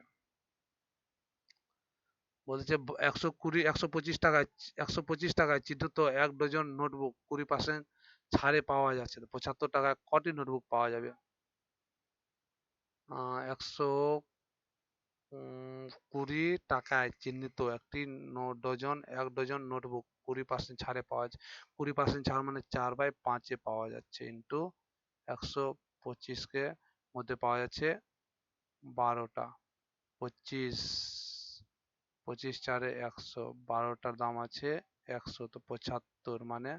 বলছে 125 টাকায় 125 টাকায় চিহ্নিত 1 ডজন নোটবুক 20% ছাড়ে পাওয়া যাচ্ছে। 75 টাকায় কটি নোটবুক পাওয়া যাবে? 120 টাকায় চিহ্নিত 1 ডজন নোটবুক 20% ছাড়ে পাওয়া যাচ্ছে। 20% ছাড় মানে 4/5 পাওয়া যাচ্ছে, ইন্টু 125 মধ্যে পাওয়া যাচ্ছে 12টা। 25, 25 চারে 100, 12টার দাম আছে 100, তো 75 মানে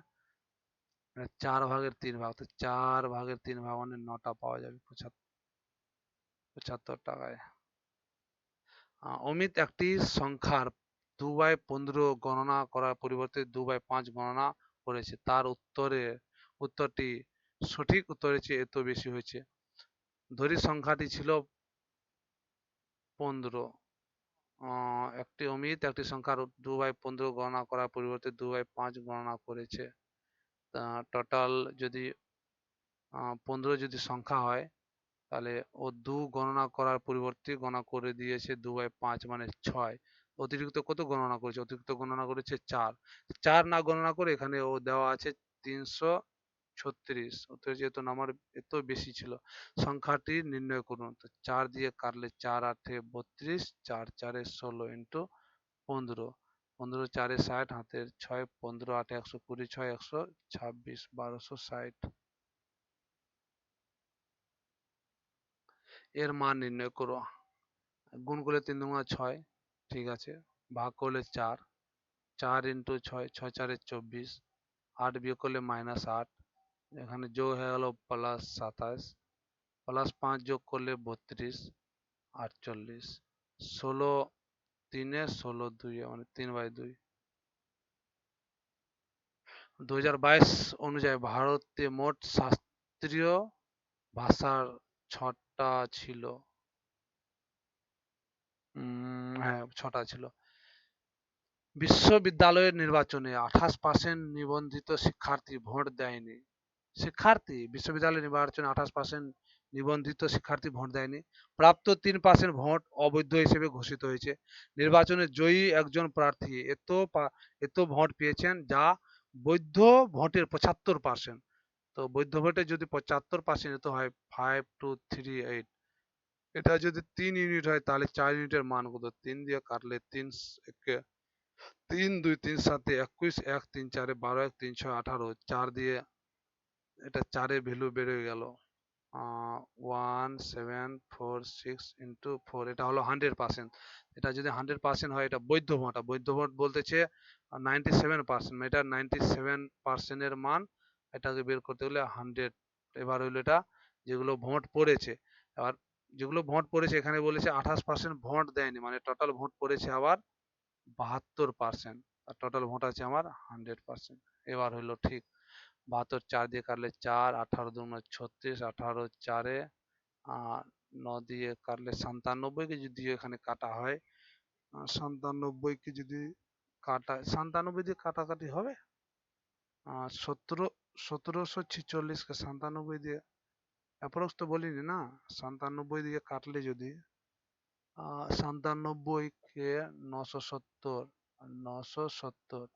4/3 তো 4/3 মানে 9টা পাওয়া যাবে 75 টাকায়। অমিত একটি সংখ্যার 2/15 গণনা করার পরিবর্তে 2/5 গণনা করেছে, তার উত্তরটি সঠিক উত্তরের চেয়ে এত বেশি হয়েছে। ধরি সংখ্যাটি ছিল 15। অমিত একটি সংখ্যার 2/15 গণনা করার পরিবর্তে 2/5 গণনা করেছে। টোটাল যদি 15 যদি সংখ্যা হয়, তাহলে ও 2 গণনা করার পরিবর্তে গণনা করে দিয়েছে 2/5 মানে 6। অতিরিক্ত কত গণনা করেছে? অতিরিক্ত গণনা করেছে 4। 4 না গণনা করে এখানে ও দেওয়া আছে 336। অতএব যেহেতু নাম্বার এত বেশি ছিল, সংখ্যাটি নির্ণয় করুন। তো 4 দিয়ে কাটলে 4 8 32, 4 4 16 ইন্টু 15, 15 4 60, হাতের 6, 15 8 120, 6 126, 1260 এর মান নির্ণয় করো। গুণ করলে 3 দুগুণা 6, ঠিক আছে। ভাগ করলে 4, 4 ইন্টু 6, 6 4 24, 8 বিয়োগ করলে -8, এখানে যোগ হয়ে গেল +27, +5 যোগ করলে 32, 48, 16 3 16 2 মানে 3/2। 2022 অনুযায়ী ভারতে মোট শাস্ত্রীয় ভাষার 6টা ছিল। হ্যাঁ, 6টা ছিল। বিশ্ববিদ্যালয়ের নির্বাচনে 28% নিবন্ধিত শিক্ষার্থী ভোট দেয়নি। বিশ্ববিদ্যালয়ের নির্বাচনে 28% নিবন্ধিত শিক্ষার্থী ভোট দেয়নি। প্রাপ্ত 3% ভোট অবৈধ হিসেবে ঘোষিত হয়েছে। নির্বাচনে জয়ী একজন প্রার্থী এত ভোট পেয়েছেন যা বৈধ ভোটের 75%। তো বৈধ ভোটে যদি 75% এত হয় 5238। এটা যদি 3 ইউনিট হয় তাহলে 4 ইউনিটের মান কত? 3 দিয়ে কাটলে 3 3 2 3 7 21, 1 3 4 12, 1 3 6 18, 4 দিয়ে এটা 4 ভ্যালু বেড়ে গেল 1746 ইন্টু 4, এটা হলো 100%। এটা যদি 100% হয় এটা বৈধ ভোট। বৈধ ভোট বলতেছে 97%, এটা 97% এর মান, এটাকে বের করতে গেলে 100। এবার হইলো এটা যেগুলো ভোট পড়েছে। এবার যেগুলো ভোট পড়েছে এখানে বলেছে 28% ভোট দেয়নি, মানে টোটাল ভোট পড়েছে আবার 72%, আর টোটাল ভোট আছে আমার 100%। এবার হইলো ঠিক। 72 4 দিয়ে কাটলে 4, 18 দুগুণে 36, 18 4 9 দিয়ে কাটলে 97 কে যদি এখানে কাটা হয়, 97 কে যদি কাটা 97 দিয়ে কাটাকাটি হবে। 1746 কে 97 দিয়ে অ্যাপ্রক্স তো বলিনি না। 97 দিয়ে কাটলে যদি 97 কে 970 970,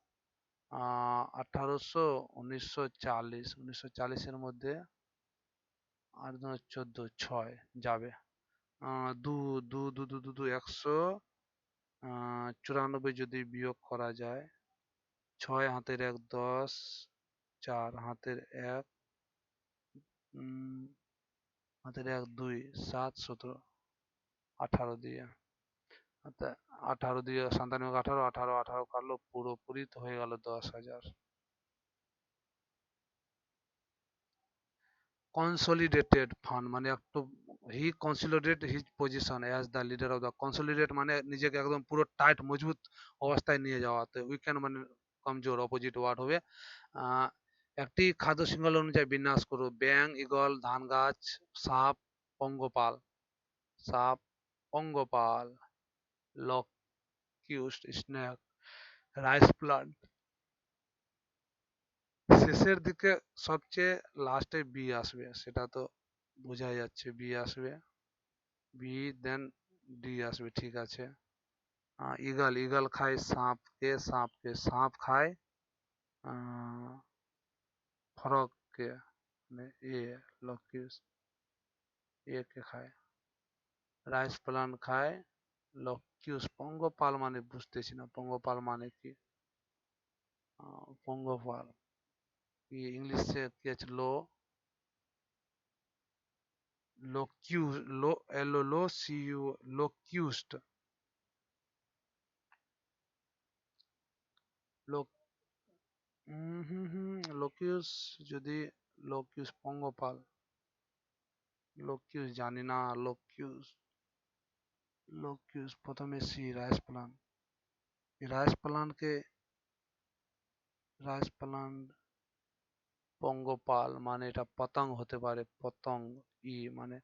1800, 1940, 1940-এর মধ্যে 8 × 2 = 14, 6 যাবে। দু দু দু দু দু দু 194 যদি বিয়োগ করা যায়, 6 হাতের 1 10, 4 হাতের 1, হাতের 1 2, 7 17, 18 দিয়ে, 18 দিয়ে 97 18, 18 18 কাটলো, পুরোপুরি তো হয়ে গেল 10,000। কনসলিডেটেড ফান্ড মানে একটু, he consolidate his position as the leader of the, consolidate মানে নিজেকে একদম পুরো টাইট মজবুত অবস্থায় নিয়ে যাওয়া, তো উইকেন্ড মানে কমজোর, অপোজিট ওয়ার্ড হবে। একটি খাদ্য শৃঙ্খলা অনুযায়ী বিন্যাস করো: ব্যাং, ঈগল, ধান গাছ, সাপ, পঙ্গপাল, সাপ, পঙ্গপাল, লকিউস্ট, স্নেক, রাইস প্লান্ট। শেষের দিকে সবচেয়ে লাস্টে বি আসবে, সেটা তো বোঝাই যাচ্ছে, বি আসবে, বি দেন ডি আসবে, ঠিক আছে। ঈগল, ঈগল খায় সাপকে, সাপকে, সাপ খায় ফ্রগকে, মানে এ, লকিউস এ কে খায়। রাইস প্লান্ট খায় লকিউস, পঙ্গপাল মানে বুঝতেছি না, পঙ্গপাল মানে কি? পঙ্গপাল কি ইংলিশে কি আছে? লোকিউস, LOCU, লোকিউস্ট, লোক, লোকিউস, যদি লোকিউস পঙ্গপাল, লোকিউস জানি না, লোকিউস, লোকিউস প্রথমে সি, রাইস প্লান্ট, রাইস প্লান্টকে, রাইস প্লান্ট, পঙ্গপাল মানে এটা পতঙ্গ হতে পারে, পতঙ্গ, ই মানে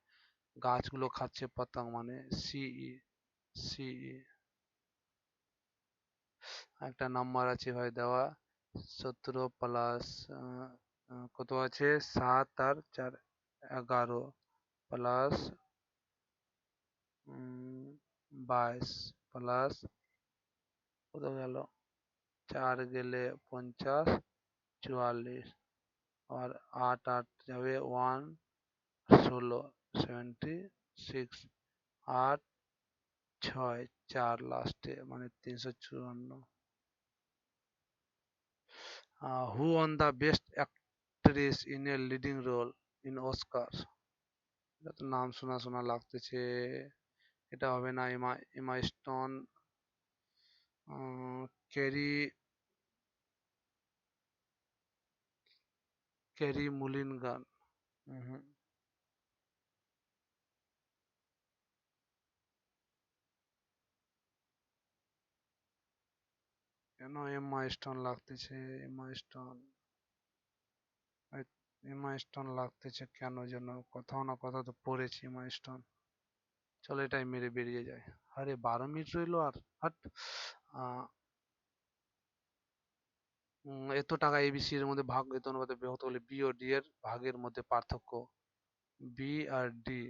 গাছগুলো খাচ্ছে পতঙ্গ, মানে সিই, সিই। একটা নাম্বার আছে ভাই দেওয়া, 17 প্লাস কত আছে, 7 আর 4 11 প্লাস 22 প্লাস কত গেল, 4 গেলে 50, 44, আর 8 8 যাবে 1, 16, 76, 8 6 4 লাস্টে মানে 354। Who won the best actress in a leading role in Oscar? এটা তো নাম শোনা শোনা লাগতেছে, এটা হবে না। Emma, Emma Stone, Carey, Carey Mulligan. হুম, কেন এমা স্টোন লাগতেছে? এমা স্টোন, এমা স্টোন লাগতেছে কেন যেন, কোথাও না কোথাও তো পড়েছি এমা স্টোন। চলো এটাই মেরে বেরিয়ে যায়। আরে 12 মিনিট রইলো আর, হাট। এত টাকা এবিসি এর মধ্যে ভাগ, এত অনুপাতে বিভক্ত হলে বি ও ডি এর ভাগের মধ্যে পার্থক্য। বি আর ডি,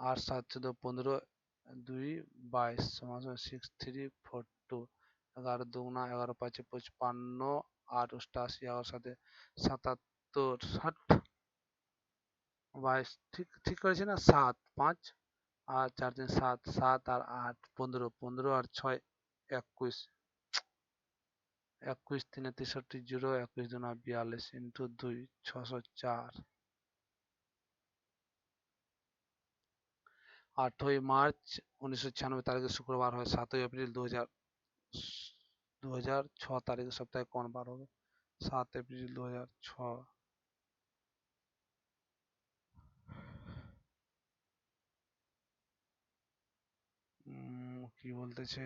8 7 14 15, 2 22 সমান সমান 6342, 11 দুগুণা 11 পাঁচে 55, 8 88, 11 সাথে 77, 22, ঠিক ঠিক করেছি না? 7 5 আর 4 3 7, 7 আর 8 15, 15 আর 6 21, 21 3 63 0, 21 2 42 ইন্টু 2 604। 8ই মার্চ 1996 তারিখে শুক্রবার হয়। 7ই এপ্রিল 2006 তারিখে সপ্তাহে কোন বার হবে? 7 এপ্রিল 2006। কি বলতেছে,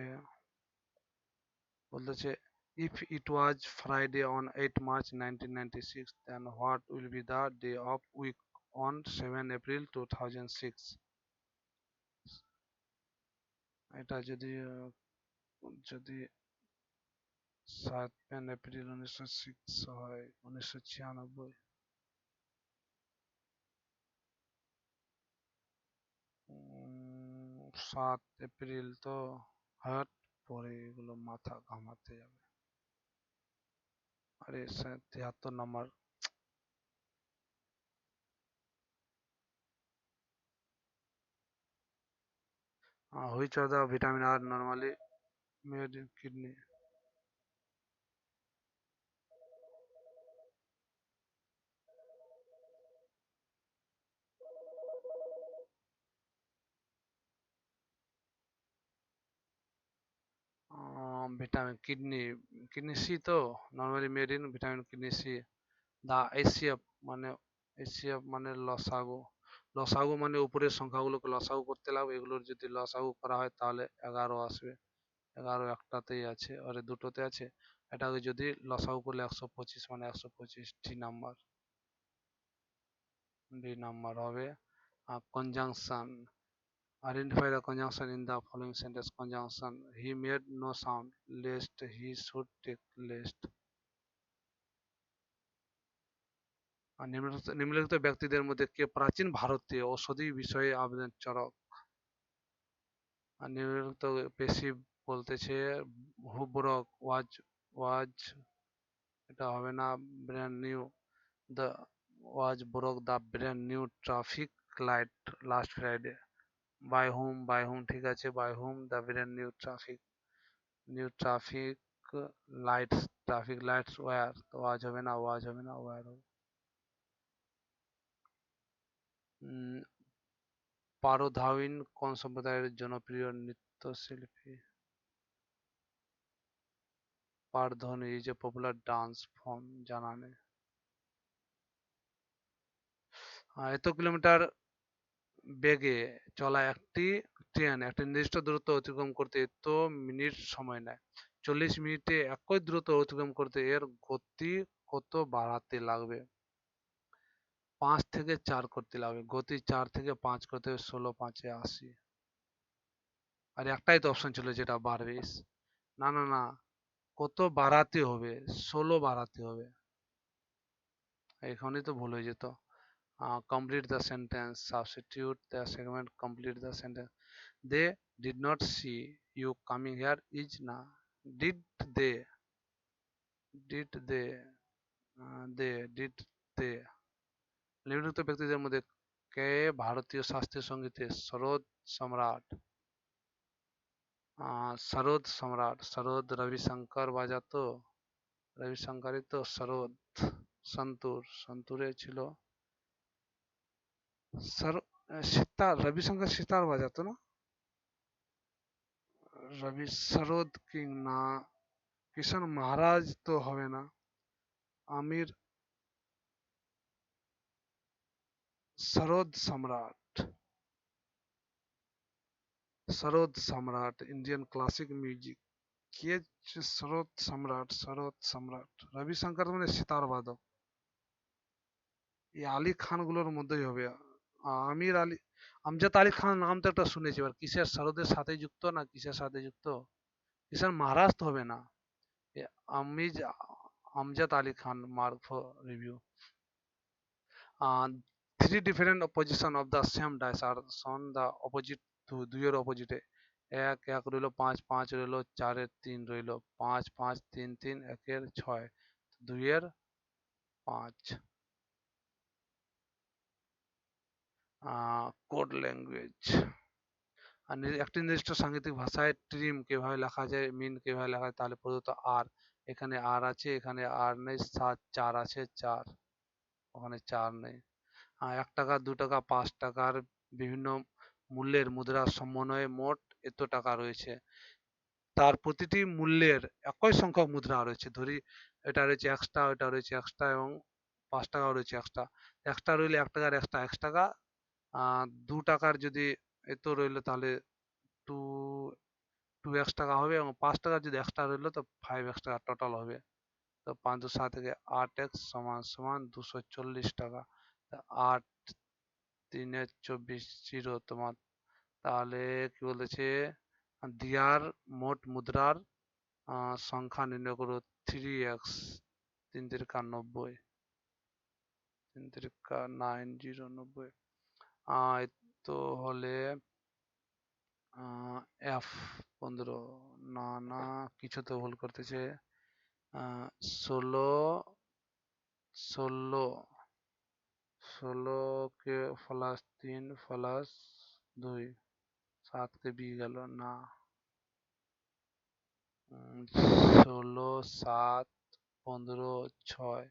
বলতেছে if it was Friday on 8 March 1996, then what will be the day of week on 7 April 2006? এটা যদি যদি 7 এপ্রিল 1906 হয়, 1996, 7 এপ্রিল তো, হ্যাঁ পরে এগুলো মাথা ঘামাতে যাবে। আরে 73 number. which are the vitamin are normally made in kidney? Vitamin kidney C তো normally made in vitamin kidney C. The HCF মানে লসাগু। লসাগু মানে উপরের সংখ্যাগুলোকে লসাগু করতে লাগবে, এগুলোর যদি লসাগু করা হয় তাহলে 11 আসবে। 11 একটাতেই আছে, আরে দুটোতে আছে। এটাকে যদি লসাগু করলে 125 মানে 125 ডি নাম্বার। ডি নাম্বার হবে। Conjunction, identify the conjunction in the following sentence. Conjunction: he made no sound lest he should take lest. আর নিম্নলিখিত ব্যক্তিদের মধ্যে কে প্রাচীন ভারতীয় ঔষধি বিষয়ে আবেদন চরক? আর নিম্নলিখিত পেশিভ বলতেছে হুব্রক ওয়াজ, এটা হবে না। Brand new, the was broke the brand new traffic light last Friday. By whom ঠিক আছে, by whom the brand new traffic lights were, তো ওয়াজ হবে না, ওয়্যার হবে। পারোধাওয়িন কোন সম্প্রদায়ের জনপ্রিয় নৃত্যশিল্পী? Pardhani is a popular dance form, জানা নেই। এত কিলোমিটার বেগে চলা একটি ট্রেন একটি নির্দিষ্ট দূরত্ব অতিক্রম করতে এত মিনিট সময় নেয়। 40 মিনিটে একই দূরত্ব অতিক্রম করতে এর গতি কত বাড়াতে লাগবে? 5 থেকে 4 করতে লাগবে। গতি 4 থেকে 5 করতে 16 5 80। আর একটাই তো অপশন ছিল যেটা বাড়বে। না না না, কত বাড়াতে হবে? 16 বাড়াতে হবে। এখানেই তো ভুল হয়ে যেত। Complete the sentence, substitute the segment, complete the sentence. They did not see you coming here is না, did they, did they, they did they. নিম্নলিখিত ব্যক্তিদের মধ্যে কে ভারতীয় শাস্ত্রীয় সঙ্গীতের সরোদ সম্রাট? সরোদ রবিশঙ্কর বাজাতো, রবিশঙ্করই তো সরোদ। সন্তুরে ছিল সিতার, রবিশঙ্কর সিতার বাজাতো না? সরোদ কিং না, কিষান মহারাজ তো হবে না। আমির, সরোদ সম্রাট, ইন্ডিয়ান ক্লাসিক মিউজিক। কে সরোদ সম্রাট রবিশঙ্কর মানে সিতার বাদক। এই আলী খান গুলোর মধ্যেই হবে। আমির আলী, আমজাদ আলী খান নাম তো একটা শুনেছি, এবার কিসের সরোদের সাথে যুক্ত না কিসের সাথে যুক্ত? কিষান মহারাজ তো হবে না। আমিজ Amjad Ali Khan, mark for review. Three different position of the same dice আর শন দ্য অপোজিট, দুইয়ের অপোজিটে। এক এক রইল, পাঁচ পাঁচ রইল, চারের তিন রইল, পাঁচ পাঁচ তিন তিন, একের ছয়, দুইয়ের পাঁচ। Code language. আর একটি নির্দিষ্ট সাংকেতিক ভাষায় ট্রিম কিভাবে লেখা যায়, মিন কিভাবে লেখা যায়, তাহলে প্রদত্ত আর, এখানে আর আছে, এখানে আর নেই, চার আছে, চার, ওখানে চার নেই। 1 টাকা, 2 টাকা, 5 টাকার বিভিন্ন মূল্যের মুদ্রার সমন্বয়ে মোট এত টাকা রয়েছে। তার প্রতিটি মূল্যের একই সংখ্যক মুদ্রা রয়েছে। ধরি এটা রয়েছে এক্সট্রা, ওটা রয়েছে এক্সট্রা এবং 5 টাকাও রয়েছে এক্সট্রা। এক্সট্রা রইলে 1 টাকার এক্সট্রা 1 টাকা, 2 টাকার যদি এত রইলো তাহলে টু টু এক্স টাকা হবে, এবং 5 টাকার যদি এক্সট্রা রইলো তো 5 এক্স টাকা টোটাল হবে। তো 5 2 7 থেকে 8 এক্স সমান সমান 240 টাকা। আট তিনে 24 জিরো তোমার, তাহলে কি বলেছে, দিয়ার মোট মুদ্রার সংখ্যা নির্ণয় করো। 3x, 3 3 90, 3 3 90 90। তো হলে এফ 15, না না, কিছু তো ভুল করতেছে। 16, 16, 16 কে +3 + 2, 7 কে বি গেল না। 16, 7, 15, 6,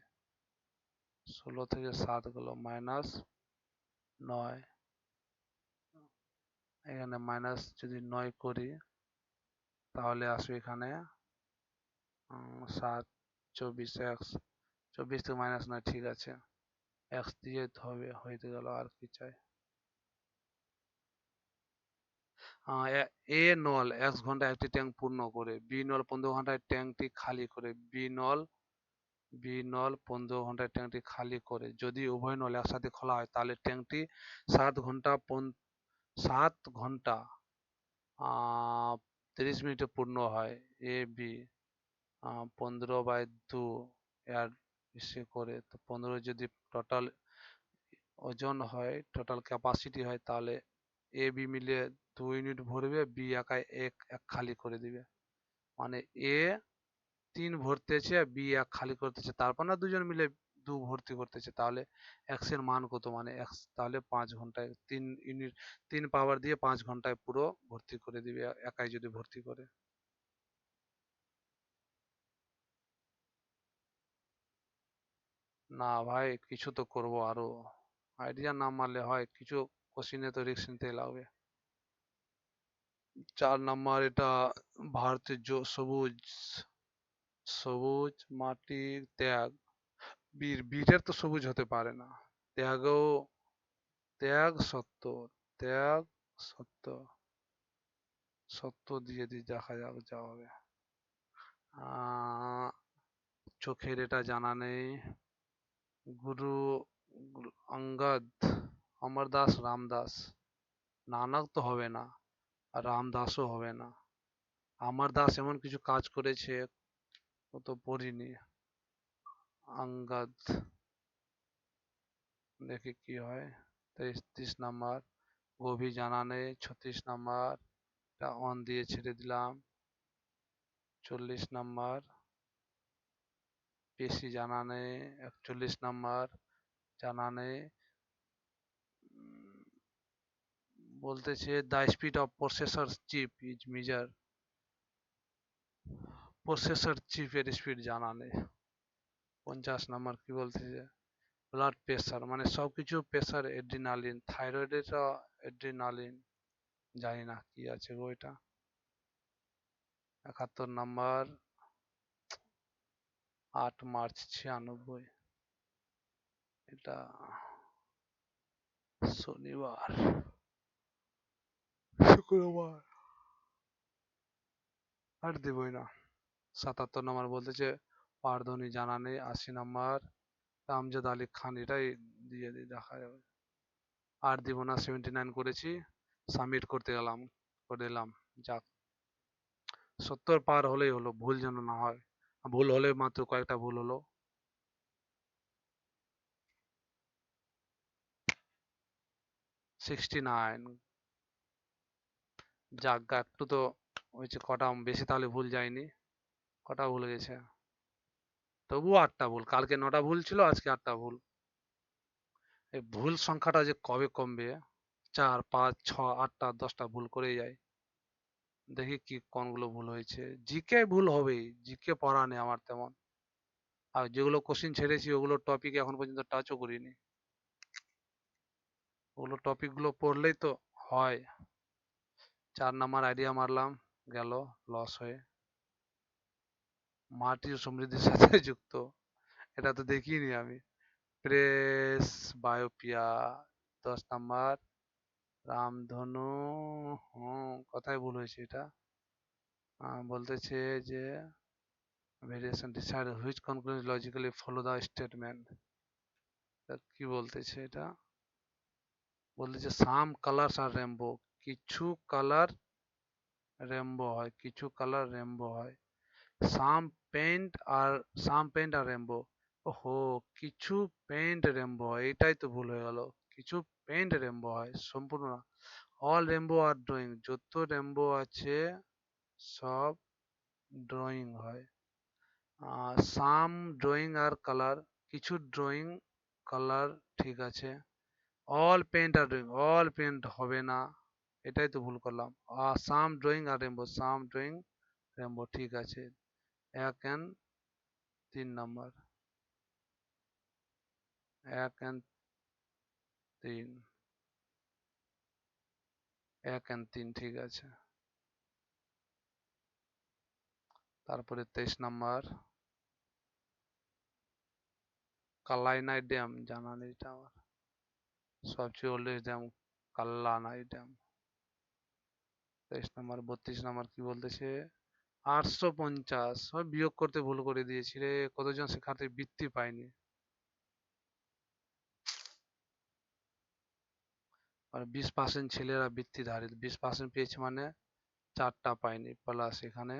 16 থেকে 7 গেল -9, এখানে মাইনাস যদি 9 করি তাহলে আসবে এখানে 7, 24, x, 24 থেকে -9, ঠিক আছে, x দিয়ে হবে, হইতে গেল, আর কি চাই। এ নল 1 ঘন্টায় একটি ট্যাঙ্ক পূর্ণ করে, বি নল 15 ঘন্টায় ট্যাঙ্কটি খালি করে, বি নল 15 ঘন্টায় ট্যাঙ্কটি খালি করে। যদি উভয় নল একসাথে খোলা হয় তাহলে ট্যাঙ্কটি 7 ঘন্টা 30 মিনিটে পূর্ণ হয়। এ বি 15/2 এর বেশি করে, তো 15 যদি টোটাল ওজন হয়, টোটাল ক্যাপাসিটি হয়, তাহলে এ বি মিলে 2 ইউনিট ভরবে, বি একাই এক খালি করে দিবে। মানে এ 3 ভরতেছে, বি 1 খালি করতেছে, তারপর না দুজন মিলে 2 ভর্তি করতেছে, তাহলে এক্স এর মান কত, মানে এক্স তাহলে 5 ঘন্টায় 3 ইউনিট, 3 পাওয়ার দিয়ে 5 ঘন্টায় পুরো ভর্তি করে দিবে, একাই যদি ভর্তি করে। না ভাই, কিছু তো করব আরো, আইডিয়া না মারলে হয়, কিছু কোশ্চিনে তো রিস্ক নিতেই লাগবে। 4 নাম্বার, এটা ভারতের সবুজ সবুজ মাটির ত্যাগ, বীরের তো সবুজ হতে পারে না, ত্যাগও, ত্যাগ সত্য, ত্যাগ সত্য, সত্য দিয়ে দেখা যাক যা হবে। আহ, চোখের এটা জানা নেই। গুরু অঙ্গদ, অমরদাস, রামদাস, নানক তো হবে না, আর রামদাসও হবে না। আমার দাস এমন কিছু কাজ করেছে ও তো পড়িনি। আঙ্গাদ, দেখি কি হয়। 33 নাম্বার, গভীর জানা নেই। 36 নাম্বার, এটা অন দিয়ে ছেড়ে দিলাম। 40 নাম্বার, বেশি জানা নেই। 41 নাম্বার, জানা নেই। বলতেছে the speed of processor chip is measure, processor চিপের স্পিড জানা নেই। 50 নাম্বার, কি বলতেছে, ব্লাড প্রেসার, মানে সবকিছু প্রেসার, এড্রিনালিন, থাইরয়েডের এড্রিনালিন, জানি না কি আছে গো এটা। 71 নাম্বার, 8 মার্চ 96, এটা শনিবার, শুক্রবার, আর দেবই না। 77 নাম্বার বলতেছে পারধনি, জানা নেই। 80 নাম্বার, আমজাদ আলী খান, এটাই দিয়ে দেখা যাবে, আর দিব না। 79 করেছি, সাবমিট করতে গেলাম, করে দিলাম। যাক, 70 পার হলেই হলো, ভুল যেন না হয়, ভুল হলে মাত্র কয়েকটা ভুল হলো। 69, যাক গা, একটু তো হয়েছে, কটা বেশি তাহলে ভুল যায়নি, কটা ভুল গেছে, তবুও 8টা ভুল, কালকে 9টা ভুল ছিল, আজকে 8টা ভুল। এই ভুল সংখ্যাটা যে কবে কমবে, 4, 5, 6, 8টা 10টা ভুল করেই যায়। দেখি কি কোনগুলো ভুল হয়েছে। জিকে ভুল হবেই, জিকে পড়া নেই আমার তেমন, আর যেগুলো কোশ্চিন ছেড়েছি ওগুলো টপিক এখন পর্যন্ত টাচও করিনি, ওগুলো টপিক গুলো পড়লেই তো হয়। 4 নাম্বার আইডিয়া মারলাম, গেল লস হয়ে। মাটির সমৃদ্ধির সাথে যুক্ত, এটা তো দেখিনি আমি। প্রেস বায়োপিয়া। 10 নাম্বার, রামধনু, কথায় ভুল হয়েছে এটা। বলতেছে যে variation decide which conclusion logically follow the statement, কি বলতেছে এটা। বলতেছে সাম কালার্স আর রেমবো, কিছু কালার রেমবো হয়, কিছু কালার রেমবো হয়। সাম পেইন্ট আর সাম পেইন্ট আর রেমবো, ওহো, কিছু পেইন্ট রেমবো হয়, এটাই তো ভুল হয়ে গেল। কিছু পেইন্ট রেমবো হয়, সম্পূর্ণ না। অল রেনবো আর ড্রয়িং, যত রেনবো আছে সব ড্রয়িং হয়। সাম ড্রয়িং আর কালার, কিছু ড্রয়িং কালার ঠিক আছে। অল পেন্ট আর ড্রয়িং, অল পেন্ট হবে না, এটাই তো ভুল করলাম। সাম ড্রয়িং আর রেনবো, সাম ড্রয়িং রেনবো ঠিক আছে। 1 and 3 নাম্বার, 1 and 3, 1 and 3 ঠিক আছে। তারপরে 23 নাম্বার, কালাইনাই ড্যাম, জানা নেই এটা আমার। সবচেয়ে oldest dam Kallanai dam. 23 number. 32 number কি বলতেছে? 850, সব বিয়োগ করতে ভুল করে দিয়েছি রে, কতজন শিক্ষার্থী বৃত্তি পায়নি। আর 20% ছেলেরা বৃত্তিধারী, 20% পেয়েছে মানে 4টা পায়নি, প্লাস এখানে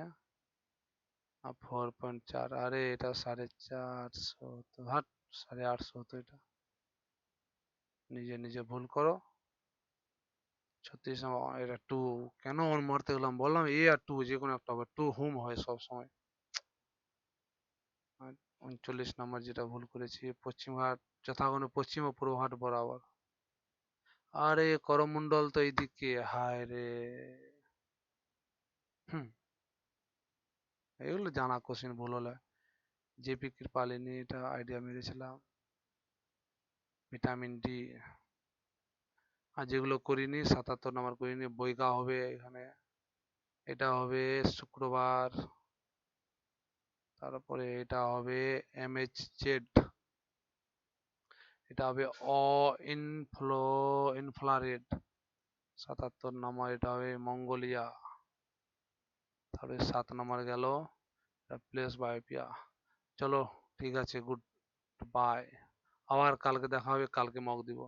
4.4। আরে এটা 450 হতো, হাট 850 হতো এটা, নিজে নিজে ভুল করো। 36 নাম্বার, এটা 2, কেন ওর মারতে গেলাম, বললাম এ আর 2 যে কোনো একটা হবে, 2 হুম হয় সব সময়। আর 39 নাম্বার যেটা ভুল করেছি, পশ্চিমঘাট যথাক্রমে পশ্চিম ও পূর্ব ঘাট বরাবর। আরে করমণ্ডল তো এইদিকে, হায় রে। হুম, এগুলো জানা কোশ্চেন ভুল হলে। জেপি কৃপালিনী, এটা আইডিয়া মেরেছিলাম। Vitamin D. আর যেগুলো করিনি, 77 নাম্বার করিনি, বইগা হবে এখানে, এটা হবে শুক্রবার। তারপরে এটা হবে MHZ, এটা হবে অ ইনফ্লারেড। 77 নাম্বার, এটা হবে মঙ্গোলিয়া। তাহলে 7 নাম্বার গেল, প্লেস বায়োপিয়া। চলো ঠিক আছে, গুড বাই, আবার কালকে দেখা হবে, কালকে মক দিব।